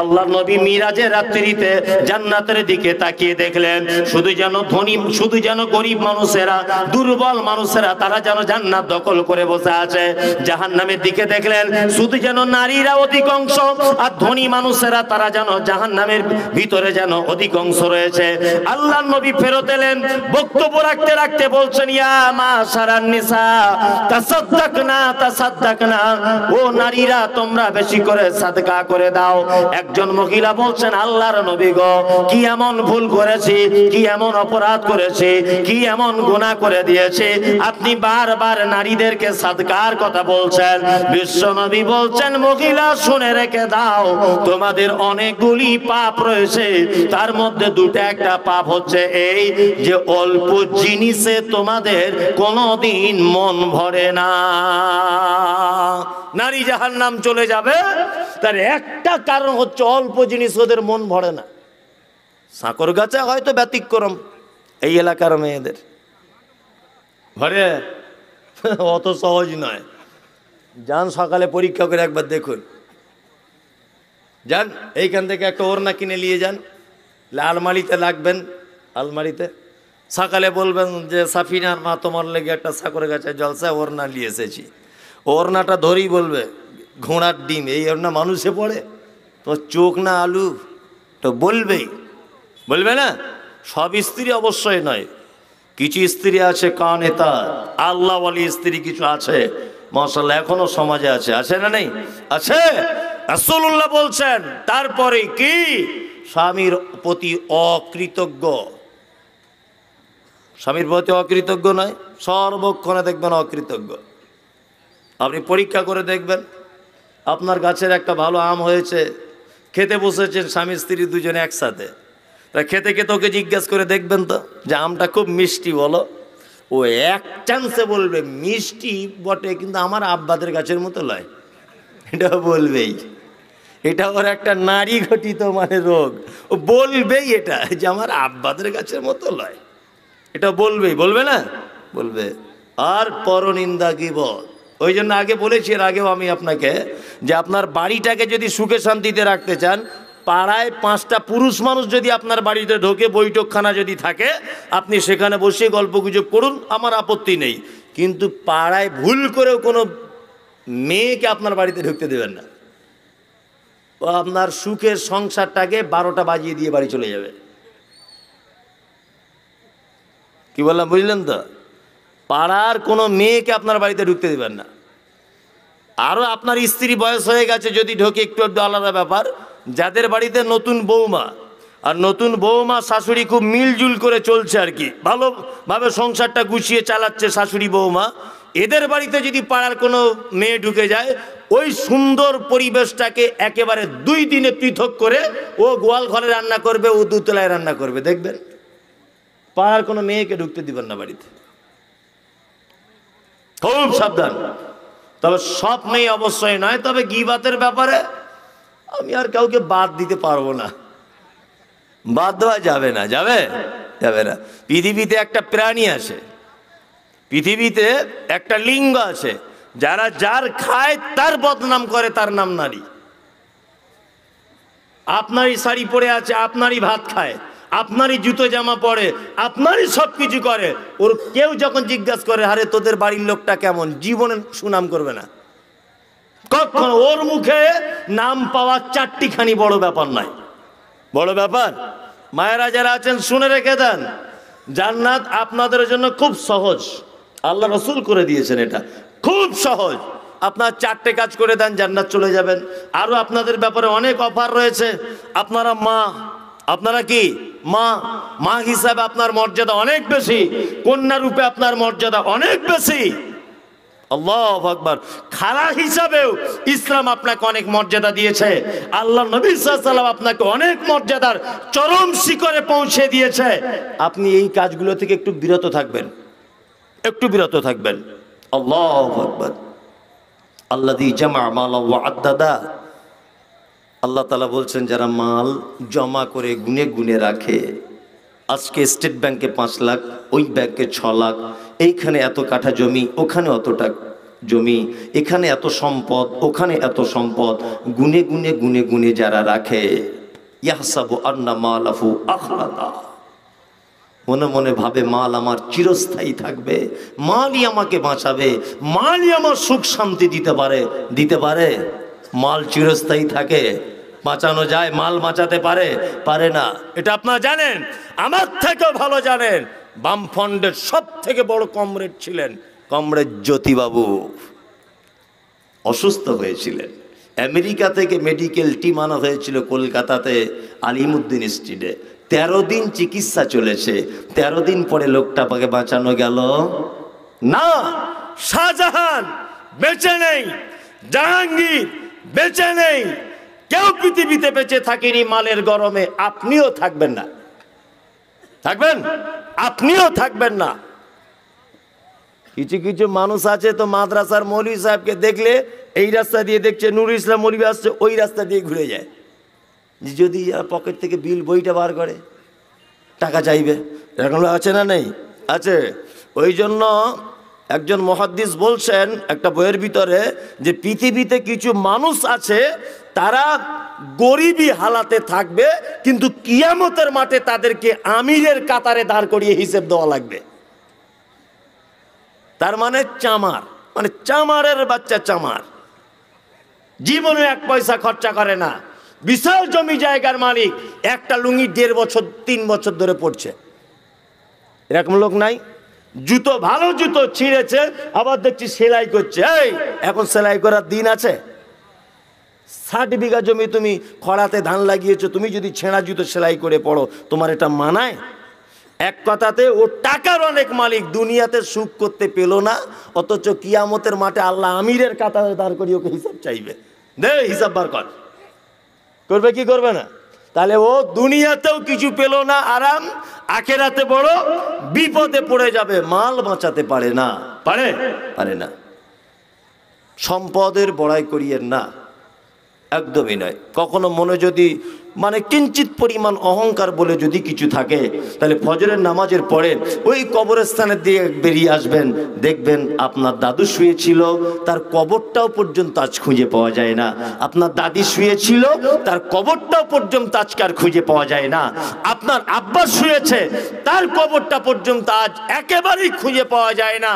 আল্লাহ নবী মিরাজের রাত্রিতে জান্নাতের দিকে তাকিয়ে দেখলেন শুধু যেন ধনী, শুধু যেন গরিব মানুষেরা, দুর্বল মানুষেরা তারা যেন জান্নাত দখল করে বসে আছে। জাহান্নামের দিকে দেখলেন শুধু যেন নারীরা অধিকাংশ, আর ধনী মানুষেরা তারা যেন জাহান্নামের ভিতরে যেন অধিকাংশ রয়েছে। আল্লাহ নবী ফেরত এলেন, বক্তব্য রাখতে রাখতে বলছেন ইয়া মাশারান নিসা তাসাদদাকনা তাসাদদাকনা, ও নারীরা তোমরা বেশি করে সাদকা করে দাও। একজন মহিলা বলছেন আল্লাহর নবী গো, কি এমন ভুল করেছি, কি এমন অপরাধ করেছি, কি এমন গুনাহ করে দিয়েছি আপনি বারবার নারীদেরকে সাদকার কথা বলছেন? বিশ্ব নবী বলছেন মহিলা শুনে রেখে দাও, তোমাদের অনেকগুলি পাপ রয়েছে, তার মধ্যে দুটো একটা পাপ হচ্ছে এই যে অল্প জিনিসে তোমাদের কোনোদিন মন ভরে না। নারী জাহান্নাম চলে যাবে তার একটা কারণ হচ্ছে অল্প জিনিস ওদের মন ভরে না। সাঁকরগাছা হয়তো ব্যতিক্রম, এই এলাকার মেয়েদের ভরে, অত সহজ নয়। যান সকালে পরীক্ষা করে একবার দেখুন, যান এইখান থেকে একটা ওড়না কিনে নিয়ে যান, আলমারিতে লাগবেন, আলমারিতে সকালে বলবেন যে সাফিনার মা তোমার লেগে একটা সাঁকরগাছায় জলসা ওড়না নিয়ে এসেছি। ওড়নাটা ধরেই বলবে ঘোড়ার ডিম, এই ওড়না মানুষে পড়ে তো চোখ না আলু, তো বলবেই, বলবে না? সব স্ত্রী অবশ্যই নয়, কিছু স্ত্রী আছে কানে তার আল্লাহ ওয়ালি স্ত্রী কিছু আছে মাশাআল্লাহ, এখনো সমাজে আছে, আছে না নেই? আছে। রাসূলুল্লাহ বলছেন তারপরে কি স্বামীর প্রতি অকৃতজ্ঞ, স্বামীর প্রতি অকৃতজ্ঞ নয়, সর্বক্ষণে দেখবেন অকৃতজ্ঞ। আপনি পরীক্ষা করে দেখবেন, আপনার গাছের একটা ভালো আম হয়েছে, খেতে বসেছেন স্বামী স্ত্রী দুজনে একসাথে, তা খেতে খেতে ওকে জিজ্ঞেস করে দেখবেন তো যে আমটা খুব মিষ্টি বলো, ও এক চান্সে বলবে মিষ্টি বটে কিন্তু আমার আব্বাদের গাছের মতো লয়, এটা বলবেই। এটা ওর একটা নারী ঘটিত মানে রোগ, ও বলবেই এটা যে আমার আব্বাদের গাছের মতো লয়, এটা বলবেই, বলবে না? বলবে। আর পরনিন্দা গীবত, ওই জন্য আগে বলেছি, এর আগেও আমি আপনাকে, যে আপনার বাড়িটাকে যদি সুখে শান্তিতে রাখতে চান, পাড়ায় 5টা পুরুষ মানুষ যদি আপনার বাড়িতে ঢোকে, বৈঠকখানা যদি থাকে, আপনি সেখানে বসে গল্প গুজব করুন, আমার আপত্তি নেই, কিন্তু পাড়ায় ভুল করেও কোনো মেয়েকে আপনার বাড়িতে ঢুকতে দেবেন না। ও আপনার সুখের সংসারটাকে 12টা বাজিয়ে দিয়ে বাড়ি চলে যাবে। কি বললাম বুঝলেন তো? পাড়ার কোনো মেয়েকে আপনার বাড়িতে ঢুকতে দেবেন না। আরও আপনার স্ত্রী বয়স হয়ে গেছে যদি ঢোকে, একটু একটু আলাদা ব্যাপার। যাদের বাড়িতে নতুন বৌমা, আর নতুন বৌমা শাশুড়ি খুব মিলজুল করে চলছে আর কি, ভালোভাবে সংসারটা গুছিয়ে চালাচ্ছে শাশুড়ি বৌমা, এদের বাড়িতে যদি পাড়ার কোনো মেয়ে ঢুকে যায়, ওই সুন্দর পরিবেশটাকে একেবারে 2 দিনে পৃথক করে ও গোয়াল ঘরে রান্না করবে, ও দুতলায় রান্না করবে, দেখবেন পাড়ার কোনো মেয়েকে ঢুকতে দিবেন না বাড়িতে, খুব সাবধান। তবে সব মেয়ে অবশ্যই নয়, তবে গীবাতের ব্যাপারে আমি আর কাউকে বাদ দিতে পারবো না, বাদ দেওয়া যাবে না, যাবে যাবে না। পৃথিবীতে একটা প্রাণী আছে, পৃথিবীতে একটা লিঙ্গ আছে, যারা যার খায় তার বদনাম করে, তার নাম নারী। আপনারই শাড়ি পরে আছে, আপনারই ভাত খায়, আপনারই জুতো জামা পরে, আপনারই সব কিছু করে, ওর কেউ যখন জিজ্ঞাসা করে আরে তোদের বাড়ির লোকটা কেমন, জীবনে সুনাম করবে না কখন। ওর মুখে নাম পাওয়া 4টিখানি বড় ব্যাপার নয়, বড় ব্যাপার। মায়েরা যারা আছেন শুনে রেখে দেন, জান্নাত আপনাদের জন্য খুব সহজ, আল্লাহ রসুল করে দিয়েছেন, এটা খুব সহজ। আপনার 4টে কাজ করে দেন, জান্নাত চলে যাবেন। আরো আপনাদের ব্যাপারে অনেক অফার রয়েছে। আপনারা মা, আপনারা কি মা, মা হিসাবে আপনার মর্যাদা অনেক বেশি, কন্যা রূপে আপনার মর্যাদা অনেক বেশি। আল্লাহু আকবার। খালা হিসাবেও ইসলাম আপনাকে অনেক মর্যাদা দিয়েছে। আল্লাহ নবী সাল্লাল্লাহু আলাইহি ওয়াসাল্লাম আপনাকে অনেক মর্যাদার চরম শিখরে পৌঁছে দিয়েছে। আপনি এই কাজগুলো থেকে একটু বিরত থাকবেন, একটু বিরত থাকবেন। আল্লাহু আকবার। আল্লাযী জামা মালা ওয়া আদ্দাদা, আল্লাহ তাআলা বলছেন যারা মাল জমা করে গুনে গুনে রাখে, আজকে স্টেট ব্যাংকে 5 লাখ, ওই ব্যাংকে 6 লাখ, এইখানে এত কাঠা জমি, ওখানে অতটা জমি, এখানে এত সম্পদ, ওখানে এত সম্পদ, গুনে গুনে গুনে গুনে যারা রাখে, ইয়াহসাবু আন্না মালাহু আখলাদা, মনে মনে ভাবে মাল আমার চিরস্থায়ী থাকবে, মালই আমাকে বাঁচাবে, মালই আমার সুখ শান্তি দিতে পারে। দিতে পারে? মাল চিরস্থায়ী থাকে? বাঁচানো যায়? মাল বাঁচাতে পারে? পারে না। এটা আপনারা জানেন, আমার থেকেও ভালো জানেন। বামফ্রন্টের সব থেকে বড় কমরেড ছিলেন কমরেড জ্যোতিবাবু। অসুস্থ হয়েছিলেন, আমেরিকা থেকে মেডিকেল টিম আনা হয়েছিল কলকাতাতে আলিমউদ্দিন স্ট্রিটে। 13 দিন চিকিৎসা চলেছে। 13 দিন পরে লোকটাকে বাঁচানো গেল না। শাহজাহান বেঁচে নেই, জাহাঙ্গীর বেঁচে নেই, কেউ পৃথিবীতে বেঁচে থাকেনি মালের গরমে। আপনিও থাকবেন না, থাকবেন? আপনিও থাকবেন না। কিছু কিছু মানুষ আছে তো মাদ্রাসার মৌলভী সাহেবকে দেখলে এই রাস্তা দিয়ে দেখছে নুরুল ইসলাম মৌলভী আসছে, ওই রাস্তা দিয়ে ঘুরে যায়। যদি পকেট থেকে বিল বইটা বার করে টাকা চাইবে, এরকম আছে না? নেই? আছে। ওই জন্য একজন মুহাদ্দিস বলছেন একটা বইয়ের ভিতরে যে পৃথিবীতে কিছু মানুষ আছে তারা গরিবী হালাতে থাকবে, কিন্তু কিয়ামতের মাঠে তাদেরকে আমিরের কাতারে দাঁড় করিয়ে হিসেব দেওয়া লাগবে। তার মানে চামার, মানে চামারের বাচ্চা চামার, জীবনে 1 পয়সা খরচা করে না, বিশাল জমি জায়গার মালিক, একটা লুঙ্গি 1.5 বছর 3 বছর ধরে পড়ছে। এরকম লোক নাই? জুতো, ভালো জুতো ছিঁড়েছে, আবার দেখছি সেলাই করছে। এই এখন সেলাই করার দিন আছে? 60 বিঘা জমি তুমি খরাতে ধান লাগিয়েছো, তুমি যদি ছেঁড়া জুতো সেলাই করে পড়ো, তোমার এটা মানায়? এক কথাতে ও টাকার অনেক মালিক, দুনিয়াতে সুখ করতে পেল না, অথচ কিয়ামতের মাঠে আল্লাহ আমিরের কাতারে দাঁড় করিয়ে ওকে হিসাব চাইবে। দে হিসাব বার কর। করবে কি করবে না? তাহলে ও দুনিয়াতেও কিছু পেল না আরাম, আখেরাতে বড় বিপদে পড়ে যাবে। মাল বাঁচাতে পারে না, পারে? পারে না। সম্পদের বড়াই করিয়েন না, একদমই নয়। কখনো মনে যদি মানে কিঞ্চিত পরিমাণ অহংকার বলে যদি কিছু থাকে, তাহলে ফজরের নামাজের পরে ওই কবরস্থানের দিয়ে বেরিয়ে আসবেন, দেখবেন আপনার দাদু শুয়েছিল, তার কবরটাও পর্যন্ত আজ খুঁজে পাওয়া যায় না। আপনার দাদি শুয়েছিল, তার কবরটাও পর্যন্ত আজকার খুঁজে পাওয়া যায় না। আপনার আব্বা শুয়েছে, তার কবরটা পর্যন্ত আজ একেবারেই খুঁজে পাওয়া যায় না।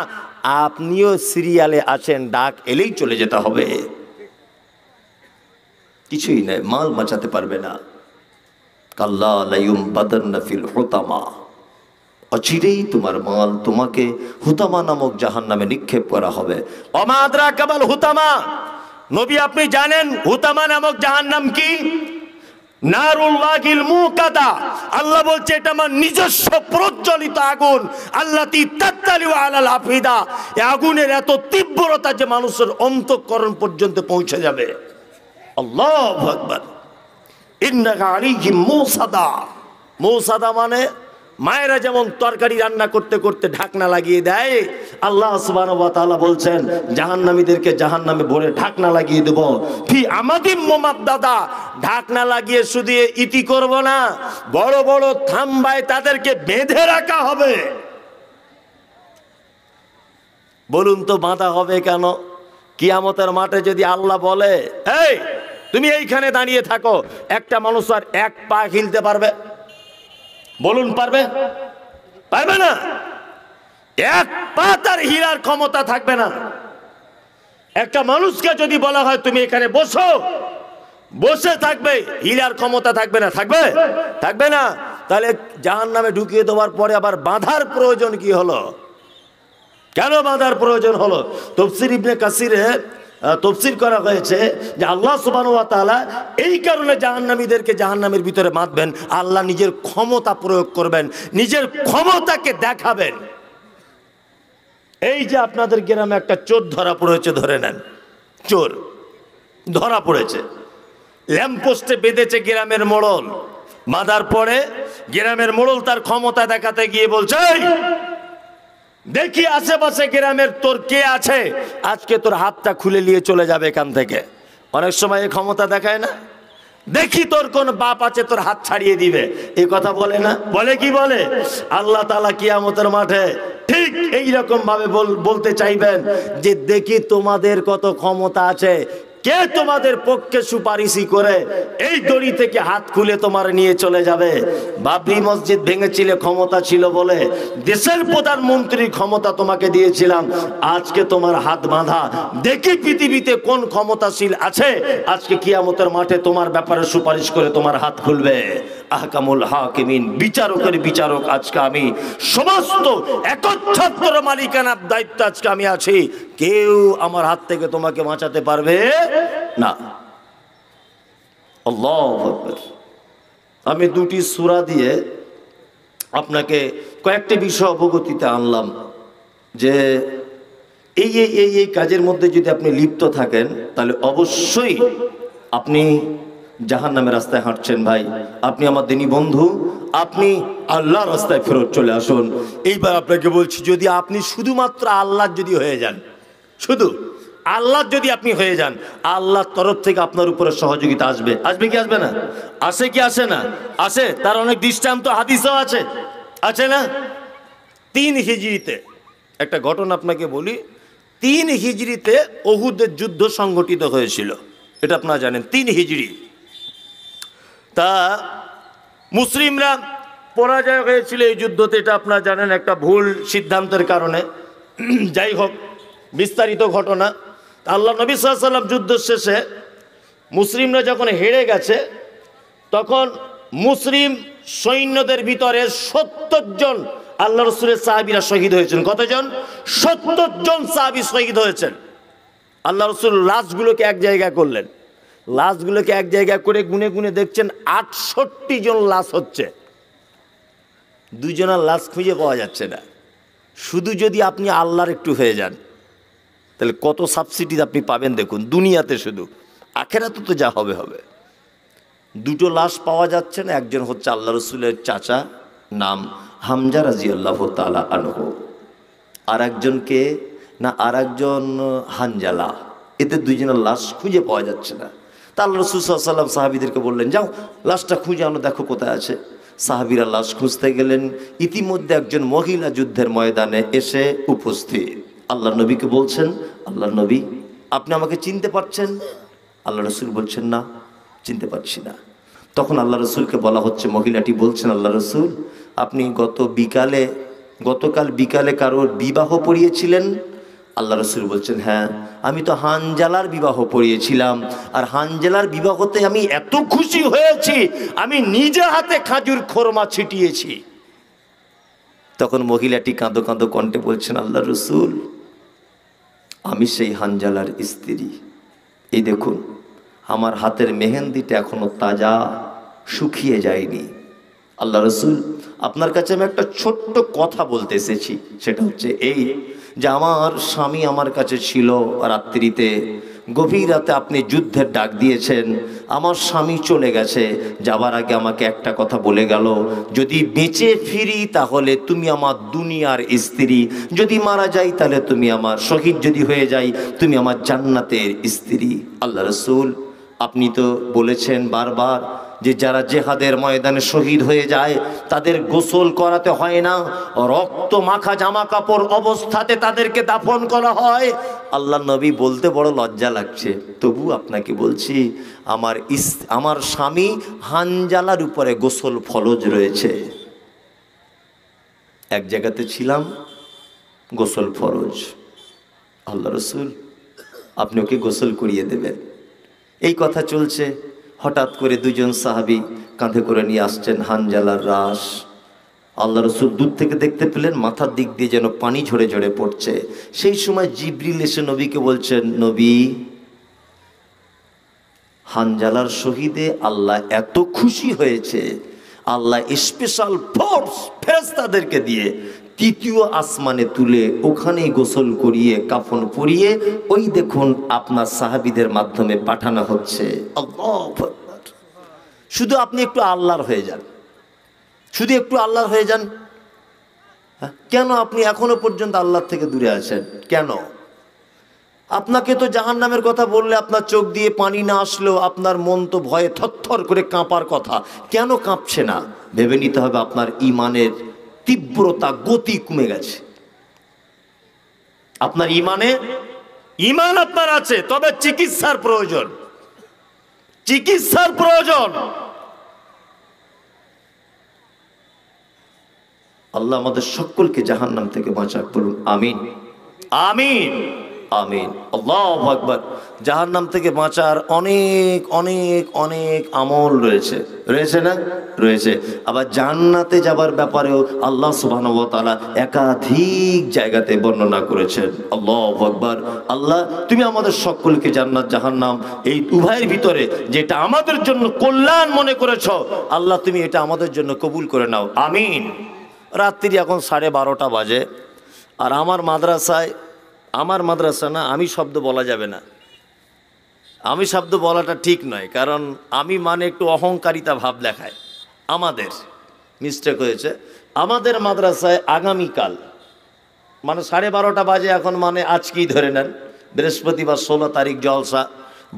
আপনিও সিরিয়ালে আছেন, ডাক এলেই চলে যেতে হবে। কিছুই নাই, মাল বাঁচাতে পারবে না। কাল্লা লায়ুমবাদান্না ফিল হুতামা, অচিরেই তোমার মাল তোমাকে হুতামা নামক জাহান্নামে নিক্ষেপ করা হবে। ওমা আদরাকা মাল হুতামা, নবী আপনি জানেন হুতামা নামক জাহান্নাম কি? নারুল্লাহিল মুকাদা। আল্লাহ বলছে এটা আমার নিজস্ব প্রজ্বলিত আগুন। আল্লাতি তাত্তালিউ আলাল আফিদা, এই আগুনের এত তীব্রতা যে মানুষের অন্তঃকরণ পর্যন্ত পৌঁছে যাবে। আল্লাহু আকবার। ইন্নাকা আলাইহিম মুসাদা। মুসাদা মানে মায়েরা যেমন তরকারি রান্না করতে করতে ঢাকনা লাগিয়ে দেয়, আল্লাহ সুবহানাহু ওয়া তাআলা বলছেন জাহান্নামীদেরকে জাহান্নামে ভরে ঢাকনা লাগিয়ে দেব। ফি আমাদিম মুমাদ্দাদা, ঢাকনা লাগিয়ে শুধু ইতি করব না, বড় বড় থাম্বায় তাদেরকে বেঁধে রাখা হবে। বলুন তো বাঁধা হবে কেন? কিয়ামতের মাঠে যদি আল্লাহ বলে এই তুমি এইখানে দাঁড়িয়ে থাকো, একটা মানুষ আর 1 পা হিলতে পারবে? বলুন পারবে? পারবে না। 1 পা তার হিলার ক্ষমতা থাকবে না। একটা মানুষকে যদি বলা হয় তুমি এখানে বসো, বসে থাকবে, হিলার ক্ষমতা থাকবে না? থাকবে? থাকবে না। তাহলে জাহান্নামে ঢুকিয়ে দেওয়ার পরে আবার বাঁধার প্রয়োজন কি হলো? কেন বাঁধার প্রয়োজন হলো? তাফসীর ইবনে কাসিরে তাফসীর করা হয়েছে যে আল্লাহ সুবহানাহু ওয়া তাআলা এই কারণে জাহান্নামীদেরকে জাহান্নামের ভিতরে বাঁধবেন, আল্লাহ নিজের ক্ষমতা প্রয়োগ করবেন, নিজের ক্ষমতাকে দেখাবেন। এই যে আপনাদের গ্রামে একটা চোর ধরা পড়েছে, ধরে নেন চোর ধরা পড়েছে, ল্যাম্পপোস্টে বেঁধেছে গ্রামের মোড়ল, বাঁধার পরে গ্রামের মোড়ল তার ক্ষমতা দেখাতে গিয়ে বলছে, দেখি আশেপাশে গ্রামের তোর কে আছে, আজকে তোর হাতটা খুলে নিয়ে চলে যাবে এখান থেকে। অনেক সময় এই ক্ষমতা দেখায় না, দেখি তোর কোন বাপ আছে তোর হাত ছাড়িয়ে দিবে, এই কথা বলে না? বলে কি বলে? আল্লাহ তাআলা কিয়ামতের মাঠে ঠিক এইরকম ভাবে বলতে চাইবেন যে দেখি তোমাদের কত ক্ষমতা আছে, কে তোমাদের পক্ষে সুপারিশি করে এই দড়ি থেকে হাত খুলে তোমার নিয়ে চলে যাবে। বাবরি মসজিদ ভেঙেছিলে, ক্ষমতা ছিল বলে, দেশের প্রধানমন্ত্রীর ক্ষমতা তোমাকে দিয়েছিলাম, আজকে তোমার হাত বাঁধা, দেখি পৃথিবীতে কোন ক্ষমতাশীল আছে আজকে কিয়ামতের মাঠে তোমার ব্যাপারে সুপারিশ করে তোমার হাত খুলবে। আহকামুল হাকিমিন, বিচারকের বিচারক আজকে আমি, সমস্ত একচ্ছত্র মালিকানার দায়িত্ব আজকে আমি আছি, কেউ আমার হাত থেকে তোমাকে বাঁচাতে পারবে না। আল্লাহু আকবার। আমি দুটি সূরা দিয়ে আপনাকে কয়েকটি বিষয় অবগতিতে আনলাম যে এই কাজের মধ্যে যদি আপনি লিপ্ত থাকেন তাহলে অবশ্যই আপনি জাহান্নামের রাস্তায় হাঁটছেন। ভাই, আপনি আমার দিনী বন্ধু, আপনি আল্লাহর রাস্তায় ফেরত চলে আসুন। এইবার আপনাকে বলছি, যদি আপনি শুধুমাত্র আল্লাহ যদি হয়ে যান, শুধু আল্লাহ যদি আপনি হয়ে যান, আল্লাহর তরফ থেকে আপনার উপরে সহযোগিতা আসবে। আসবে কি আসবে না? আসে কি আসে না? আসে। তার অনেক দৃষ্টান্ত হাদিসও আছে, আছে না? 3 হিজরিতে একটা ঘটনা আপনাকে বলি। 3 হিজরিতে উহুদের যুদ্ধ সংগঠিত হয়েছিল, এটা আপনারা জানেন। 3 হিজরি তা মুসলিমরা পরাজয় হয়েছিল এই যুদ্ধতে, এটা আপনারা জানেন, একটা ভুল সিদ্ধান্তের কারণে। যাই হোক, বিস্তারিত ঘটনা। আল্লাহ নবী সাল্লাল্লাহু আলাইহি ওয়াসাল্লাম যুদ্ধ শেষে মুসলিমরা যখন হেরে গেছে, তখন মুসলিম সৈন্যদের ভিতরে 70 জন আল্লাহ রাসূলের সাহাবীরা শহীদ হয়েছেন। কতজন? 70 জন সাহাবী শহীদ হয়েছেন। আল্লাহ রাসূল লাশগুলোকে এক জায়গায় করলেন, লাশগুলোকে এক জায়গায় করে গুনে গুনে দেখছেন 68 জন লাশ হচ্ছে, 2 জনের লাশ খুঁজে পাওয়া যাচ্ছে না। শুধু যদি আপনি আল্লাহর একটু হয়ে যান তাহলে কত সাবসিডি আপনি পাবেন দেখুন, দুনিয়াতে শুধু, আখেরাতে তো যা হবে হবে। 2টো লাশ পাওয়া যাচ্ছে না, একজন হচ্ছে আল্লাহ রসুলের চাচা, নাম হামজা রাদিয়াল্লাহু তাআলা আনহু, আর একজনকে না, আর একজন হানজালা, এতে 2 জনের লাশ খুঁজে পাওয়া যাচ্ছে না। তা আল্লাহ রসুল সাল্লাল্লাহু আলাইহি ওয়াসাল্লাম সাহাবীদেরকে বললেন, যাও লাশটা খুঁজে আনো, দেখো কোথায় আছে। সাহাবীরা লাশ খুঁজতে গেলেন, ইতিমধ্যে একজন মহিলা যুদ্ধের ময়দানে এসে উপস্থিত। আল্লাহ নবীকে বলছেন, আল্লাহ নবী, আপনি আমাকে চিনতে পারছেন? আল্লাহ রসুল বলছেন, না, চিনতে পারছি না। তখন আল্লাহ রসুলকে বলা হচ্ছে, মহিলাটি বলছেন, আল্লাহ রসুল, আপনি গতকাল বিকালে কারোর বিবাহ পড়িয়েছিলেন? আল্লাহ রসুল বলছেন, হ্যাঁ, আমি তো হানজালার বিবাহ পড়িয়েছিলাম, আর হানজালার বিবাহতে আমি এত খুশি হয়েছি, আমি নিজে হাতে খাজুর খোরমা ছিটিয়েছি। তখন মহিলাটি কাঁদো কাঁদো কণ্ঠে বলছেন, আল্লাহ রসুল, আমি সেই হানজালার স্ত্রী, এই দেখুন আমার হাতের মেহেন্দিটা এখনো তাজা, শুকিয়ে যায়নি। আল্লাহ রসুল, আপনার কাছে আমি একটা ছোট্ট কথা বলতে এসেছি, সেটা হচ্ছে এই যে আমার স্বামী আমার কাছে ছিল রাত্রিতে, গভীর রাতে আপনি যুদ্ধের ডাক দিয়েছেন, আমার স্বামী চলে গেছে, যাবার আগে আমাকে একটা কথা বলে গেল, যদি বেঁচে ফিরি তাহলে তুমি আমার দুনিয়ার স্ত্রী, যদি মারা যাই তাহলে তুমি আমার, শহীদ যদি হয়ে যাই তুমি আমার জান্নাতের স্ত্রী। আল্লাহ রসুল, আপনি তো বলেছেন বারবার যে যারা জেহাদের ময়দানে শহীদ হয়ে যায় তাদের গোসল করাতে হয় না, রক্ত মাখা জামা কাপড় অবস্থাতে তাদেরকে দাফন করা হয়। আল্লাহ নবী বলতে বড় লজ্জা লাগছে, তবু আপনাকে বলছি, আমার স্বামী হানজালার উপরে গোসল ফরজ রয়েছে। এক জায়গাতে ছিলাম, গোসল ফরজ। আল্লাহ রসুল, আপনি ওকে গোসল করিয়ে দেবেন। এই কথা চলছে, হঠাৎ করে দুজন সাহাবী কাঁধে করে নিয়ে আসছেন হানজালার লাশ। আল্লাহ রসুল দূর থেকে দেখতে পেলেন মাথার দিক দিয়ে যেন পানি ঝরে ঝরে পড়ছে। সেই সময় জিবরিল এসে নবীকে বলছেন, নবী, হানজালার শহীদে আল্লাহ এত খুশি হয়েছে, আল্লাহ স্পেশাল ফোর্স ফেরেশতাদেরকে দিয়ে তৃতীয় আসমানে তুলে ওখানে গোসল করিয়ে কাফন পরিয়ে ওই দেখুন আপনার সাহাবীদের মাধ্যমে পাঠানো হচ্ছে। আল্লাহু আকবার। শুধু আপনি একটু আল্লাহর হয়ে যান, শুধু একটু আল্লাহর হয়ে যান। কেন আপনি এখনো পর্যন্ত আল্লাহর থেকে দূরে আছেন কেন? আপনাকে তো জাহান্নামের কথা বললে আপনার চোখ দিয়ে পানি না আসলেও আপনার মন তো ভয়ে থরথর করে কাঁপার কথা। কেন কাঁপছে না? ভেবে নিতে হবে আপনার ঈমানের তীব্রতা, গতি কমে গেছে। আপনার ঈমান আপনার আছে, তবে চিকিৎসার প্রয়োজন, চিকিৎসার প্রয়োজন। আল্লাহ আমাদের সকলকে জাহান্নাম থেকে বাঁচাক, বলুন আমিন আমিন আমিন। আল্লাহু আকবার। জাহান্নাম থেকে বাঁচার অনেক অনেক অনেক আমল রয়েছে, রয়েছে না? রয়েছে। আবার জান্নাতে যাবার ব্যাপারেও আল্লাহ সুবহানাহু ওয়া তাআলা একাধিক জায়গাতে বর্ণনা করেছেন। আল্লাহু আকবার। আল্লাহ তুমি আমাদের সকলকে জান্নাত জাহান্নাম এই উভয়ের ভিতরে যেটা আমাদের জন্য কল্যাণ মনে করেছ, আল্লাহ তুমি এটা আমাদের জন্য কবুল করে নাও, আমিন। রাত্রি এখন 12:30 বাজে, আর আমার মাদ্রাসা না, আমি শব্দ বলা যাবে না, আমি শব্দ বলাটা ঠিক নয়, কারণ আমি মানে একটু অহংকারিতা ভাব দেখায়। আমাদের মিস্টেক হয়েছে। আমাদের মাদ্রাসায় আগামীকাল মানে 12:30 বাজে এখন, মানে আজকেই ধরে নেন, বৃহস্পতিবার 16 তারিখ জলসা।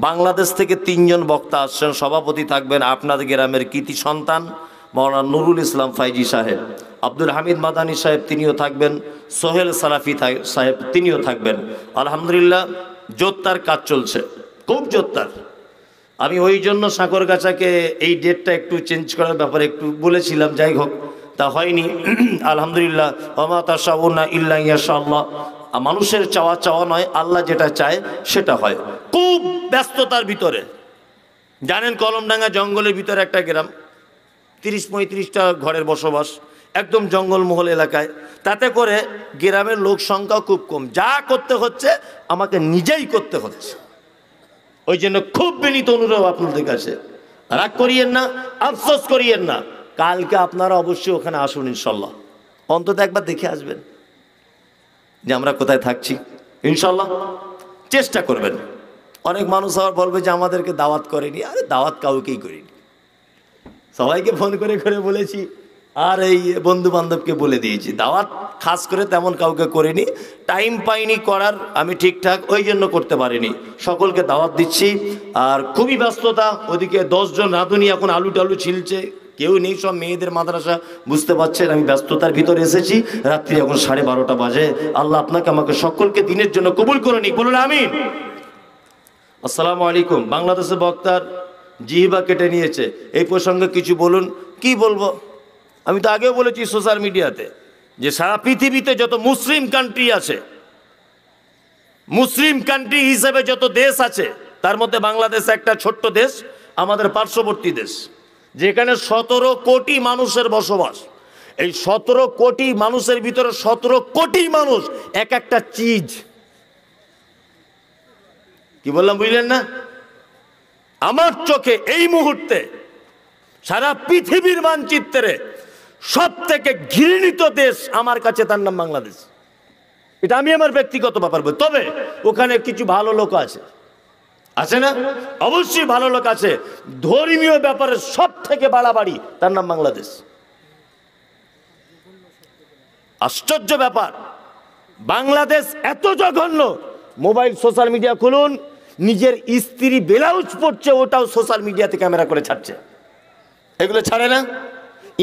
বাংলাদেশ থেকে 3 জন বক্তা আসছেন। সভাপতি থাকবেন আপনাদের গ্রামের কৃতি সন্তান মাওলানা নুরুল ইসলাম ফাইজি সাহেব, আব্দুল হামিদ মাদানী সাহেব তিনিও থাকবেন, সোহেল সালাফি সাহেব তিনিও থাকবেন। আলহামদুলিল্লাহ জোরদার কাজ চলছে, খুব জোরদার। আমি ওই জন্য সাগরগাছাকে এই ডেটটা একটু চেঞ্জ করার ব্যাপারে একটু বলেছিলাম, যাই হোক তা হয়নি। আলহামদুলিল্লাহ ওমা তাশাউনা ইল্লা ইনশাআল্লাহ। মানুষের চাওয়া নয়, আল্লাহ যেটা চায় সেটা হয়। খুব ব্যস্ততার ভিতরে, জানেন কলমডাঙ্গা জঙ্গলের ভিতরে একটা গ্রাম, 30-35টা ঘরের বসবাস, একদম জঙ্গলমহল এলাকায়। তাতে করে গ্রামের লোক সংখ্যা খুব কম, যা করতে হচ্ছে আমাকে নিজেই করতে হচ্ছে। ওই জন্য খুব বিনীত অনুরোধ আপনাদের কাছে, রাগ করিয়েন না, আফসোস করিয়েন না। কালকে আপনারা অবশ্যই ওখানে আসুন ইনশাল্লাহ, অন্তত একবার দেখে আসবেন যে আমরা কোথায় থাকছি। ইনশাল্লাহ চেষ্টা করবেন। অনেক মানুষ আবার বলবে যে আমাদেরকে দাওয়াত করেনি। আরে দাওয়াত কাউকেই করিনি, সবাইকে ফোন করে করে বলেছি, আর এই বন্ধু বান্ধবকে বলে দিয়েছি। দাওয়াত খাস করে তেমন কাউকে করিনি, টাইম পাইনি করার আমি ঠিকঠাক, ওই জন্য করতে পারিনি। সকলকে দাওয়াত দিচ্ছি। আর খুবই ব্যস্ততা, ওদিকে 10 জন রাঁধুনি এখন আলু টালু ছিলছে, কেউ নেই, সব মেয়েদের মাদ্রাসা, বুঝতে পারছেন আমি ব্যস্ততার ভিতরে এসেছি। রাত্রি এখন 12:30 বাজে। আল্লাহ আপনাকে আমাকে সকলকে দিনের জন্য কবুল করে নিক, বলুন আমিন। আসসালামু আলাইকুম। বাংলাদেশের বক্তার জিহ্বা কেটে নিয়েছে, এই প্রসঙ্গে কিছু বলুন। কি বলবো? আমি তো আগেও বলেছি সোশ্যাল মিডিয়াতে যে সারা পৃথিবীতে যত মুসলিম কান্ট্রি আছে, মুসলিম কান্ট্রি হিসেবে যত দেশ আছে, তার মধ্যে বাংলাদেশ একটা ছোট্ট দেশ, আমাদের পার্শ্ববর্তী দেশ, যেখানে 17 কোটি মানুষের বসবাস। এই 17 কোটি মানুষের ভিতরে 17 কোটি মানুষ এক একটা চিজ। কি বললাম বুঝলেন না? আমার চোখে এই মুহূর্তে সারা পৃথিবীর মানচিত্রে সব থেকে ঘৃণিত দেশ আমার কাছে, তার নাম বাংলাদেশ। এটা আমি আমার ব্যক্তিগত ব্যাপার বলি। তবে ওখানে কিছু ভালো লোক আছে, আছে না? অবশ্যই ভালো লোক আছে। ধর্মীয় ব্যাপারে সব থেকে বাড়াবাড়ি, তার নাম বাংলাদেশ। আশ্চর্য ব্যাপার, বাংলাদেশ এত জঘন্য। মোবাইল সোশ্যাল মিডিয়া খুলুন, নিজের স্ত্রী ব্লাউজ পড়ছে, ওটাও সোশ্যাল মিডিয়াতে ক্যামেরা করে ছাড়ছে। এগুলো ছাড়ে না?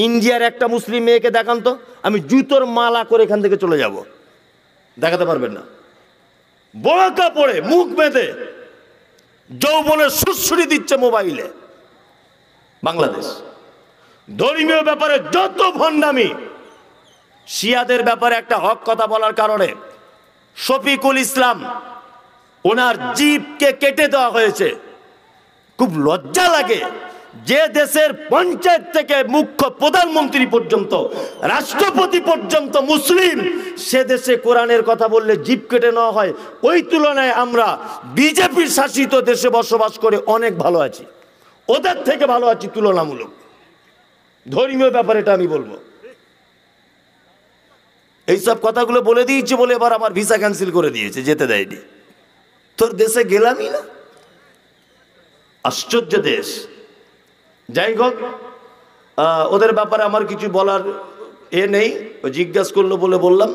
ইন্ডিয়ার একটা মুসলিম মেয়েকে দেখান তো, আমি জুতোর মালা করে এখান থেকে চলে যাব, দেখাতে পারবেন না। বোরকা পরে মুখ বেঁধে যৌবনের সুরসুরি দিচ্ছে মোবাইলে। বাংলাদেশ ধর্মীয় ব্যাপারে যত ভণ্ডামি, শিয়াদের ব্যাপারে একটা হক কথা বলার কারণে শফিকুল ইসলাম ওনার জিভকে কেটে দেওয়া হয়েছে। খুব লজ্জা লাগে যে দেশের পঞ্চায়েত থেকে মুখ্য প্রধানমন্ত্রী পর্যন্ত রাষ্ট্রপতি পর্যন্ত মুসলিম, সে দেশে কোরআনের কথা বললে জিভ কেটে নেওয়া হয়। ওই তুলনায় আমরা বিজেপির শাসিত দেশে বসবাস করে অনেক ভালো আছি, ওদের থেকে ভালো আছি তুলনামূলক। ধর্মীয় ব্যাপারে এটা আমি বলবো। এইসব কথাগুলো বলে দিয়েছি বলে এবার আমার ভিসা ক্যান্সেল করে দিয়েছে, যেতে দেয়নি। তোর দেশে গেলামই না, আশ্চর্য দেশ। যাই হোক, ওদের ব্যাপারে আমার কিছু বলার নেই, জিজ্ঞাসা করলো বলে বললাম।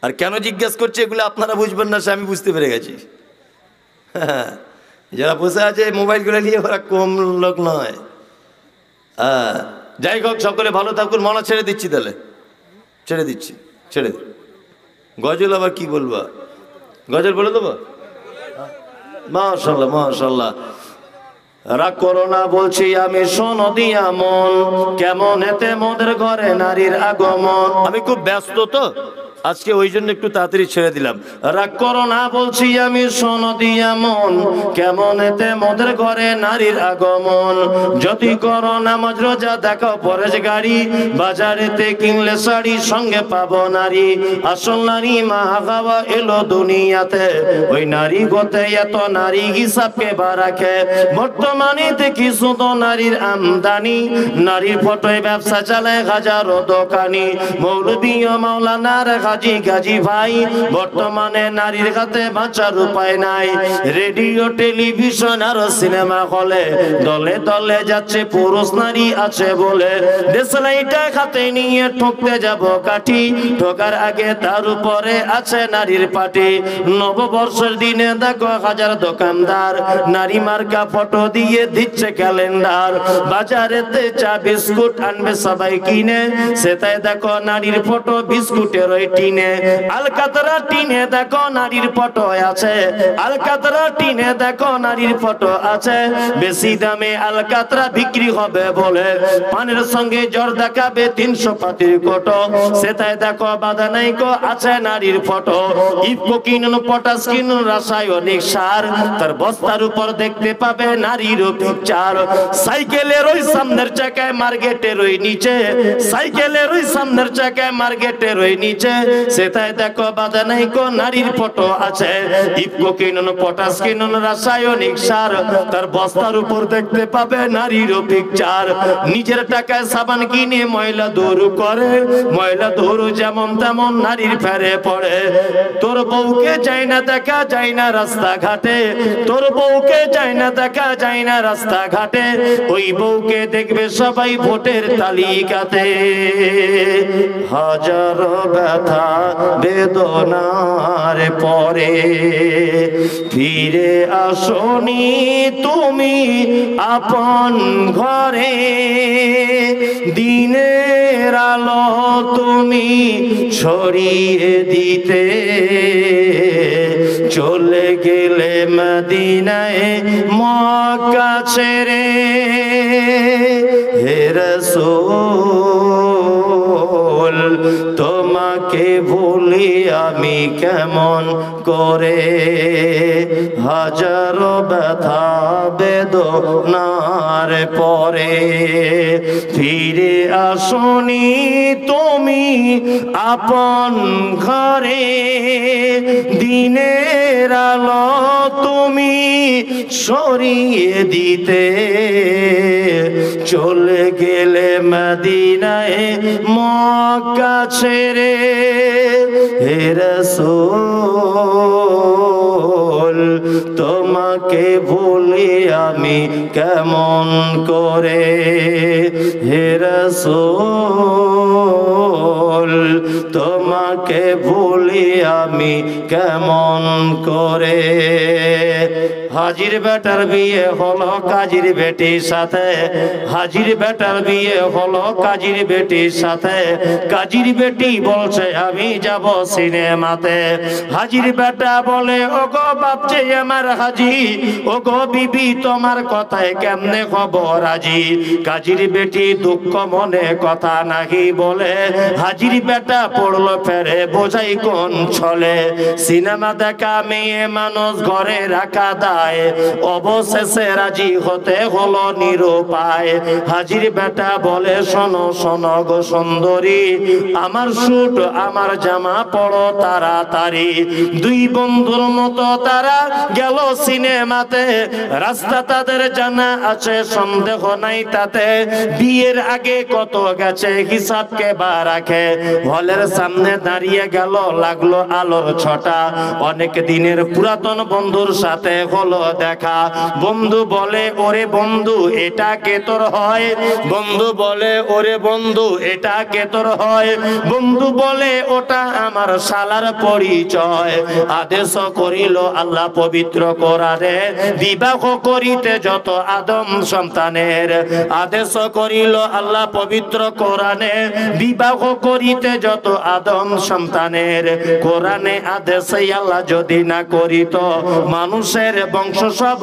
আর কেন জিজ্ঞাসা করছে এগুলো আপনারা বুঝবেন না, সে আমি বুঝতে পেরে গেছি। যারা বসে আছে মোবাইলগুলো নিয়ে, ওরা কম লোক নয়। যাই হোক, সকলে ভালো থাকুন। মনে ছেড়ে দিচ্ছি, তাহলে ছেড়ে দিচ্ছি, ছেড়ে দিই। গজল আবার কি বলবো, গজল বলে দেবো? মাশাআল্লাহ মাশাআল্লাহ। রাগ করো না বলছি আমি, শোনো দিয়া মন, কেমন এতে মোদের ঘরে নারীর আগমন। আমি খুব ব্যস্ত তো আজকে, ওই জন্য একটু তাড়াতাড়ি ছেড়ে দিলাম। রাগ করো না বলছি আমি, শোনো দিয়া মন, কেমন এতে মোদের ঘরে নারীর আগমন। যদি করো নামাজ রোজা, দেখো পরেশ গাড়ি, বাজারেতে কিনলে শাড়ি, সঙ্গে পাবো নারী। আসল নারী মা হাওয়া এলো দুনিয়াতে, ওই নারী গোতে এত নারী হিসাবকে বা রাখে। বর্তমানে দেখি শুধু নারীর আমদানি, নারীর ফটোয় ব্যবসা চালায় হাজারো দোকানি। মৌলবী ও মাওলানার গাজী গাজী ভাই, বর্তমানে নারীর হাতে বাঁচার উপায় নাই। রেডিও টেলিভিশন আর সিনেমা হলে দলে দলে যাচ্ছে পুরুষ নারী আছে বলে। দেশলাইটা হাতে নিয়ে ঠকতে যাব কাঠি, ঠকার আগে তার উপরে আছে নারীর পাটি। নববর্ষের দিনে দেখো হাজার দোকানদার, নারী মার্কা ফটো দিয়ে দিচ্ছে ক্যালেন্ডার। বাজারেতে চা বিস্কুট আনবে সবাই কিনে, সেটাই দেখো নারীর ফটো বিস্কুটের ওই টিনে। আলকাতরা টিনে দেখো নারীর ফটো আছে, আলকাতরা টিনে দেখো নারীর ফটো আছে। বেশি দামে আলকাতরা বিক্রি হবে বলে, পানের সঙ্গে জ্বর দেখাবে 300 পাতির কোটো, সেটাই দেখো বাধা নাই গো আছে নারীর ফটো। ইফকো কিনুন, পটাশ কিনুন, রাসায়নিক সার, তার বস্তার উপর দেখতে পাবে নারীর পিকচার। সাইকেলের ওই সামনের চাকায় মার্কেটের ওই নিচে, সাইকেলের ওই সামনের চাকায় মার্কেটের ওই নিচে, সেটাই দেখো বাধা নাই গো নারীর ফটো আছে। ইফকো কিনুন, পটাশ কিনুন, রাসায়নিক সার, তার বস্তার উপর দেখতে পাবে নারীর পিকচার। নিজের টাকায় সাবান কিনে ময়লা দূর করে, ময়লা দূর যেমন তেমন নারীর ফেরে পড়ে। তোর বউকে চাই না দেখা যায় না রাস্তাঘাটে, তোর বউকে চাই না দেখা যায় না রাস্তাঘাটে, ওই বউকে দেখবে সবাই ভোটের তালিকাতে। হাজারো ব্যথা বেদনার পরে ফিরে আসনি তুমি আপন ঘরে। দিনের আলো তুমি ছড়িয়ে দিতে, চলে গেলে মদিনায় মক্কা ছেড়ে। হে রাসূল তোমাকে ভুলি আমি কেমন করে, হাজারো ব্যথা বেদনার পরে ফিরে আসনি তুমি আপন ঘরে। দিনের আলো তুমি সরিয়ে দিতে, চলে গেলে মদিনায় মক্কা ছেড়ে। হে রাসূল তোমাকে ভুলি আমি কেমন করে, হে রাসূল তোমাকে ভুলি আমি কেমন করে। হাজির বেটার বিয়ে হলো কাজীর বেটির সাথে, হাজির বেটার বিয়ে হলো কাজীর বেটির সাথে। কাজীর বেটি বলছে আমি যাব সিনেমাতে, হাজির বেটা বলে ও গো বাপচে আমার হাজি, ও গো বিবি তোমার কথায় কেমনে খবর রাজি। কাজীর বেটি দুঃখ মনে কথা নাহি বলে, হাজির বেটা পড়লো ফেরে বোঝাই কোন ছলে। সিনেমা দেখা মেয়ে মানুষ ঘরে রাখা দা চায়, অবশেষে রাজি হতে হলো নিরুপায়। হাজির বেটা বলে শোনো শোনো গো সুন্দরী, আমার স্যুট আমার জামা পড়ো তাড়াতাড়ি। দুই বন্ধুর মতো তারা গেল সিনেমাতে, রাস্তা তাদের জানা আছে সন্দেহ নাই তাতে। বিয়ের আগে কত গেছে হিসাব কে বা রাখে, হলের সামনে দাঁড়িয়ে গেল লাগলো আলোর ছটা। অনেক দিনের পুরাতন বন্ধুর সাথে হলো দেখা। বন্ধু বলে ওরে বন্ধু এটা কে তোর হয়, বন্ধু বলে ওরে বন্ধু এটা কে তোর হয়, বন্ধু বলে ওটা আমার শালার পরিচয়। আদেশ করিল আল্লাহ পবিত্র কোরআনে, বিবাহ করিতে যত আদম সন্তানের। আদেশ করিল আল্লাহ পবিত্র কোরআনে, বিবাহ করিতে যত আদম সন্তানের। কোরআনে আদেশে আল্লাহ যদি না করিত, মানুষের বংশ সব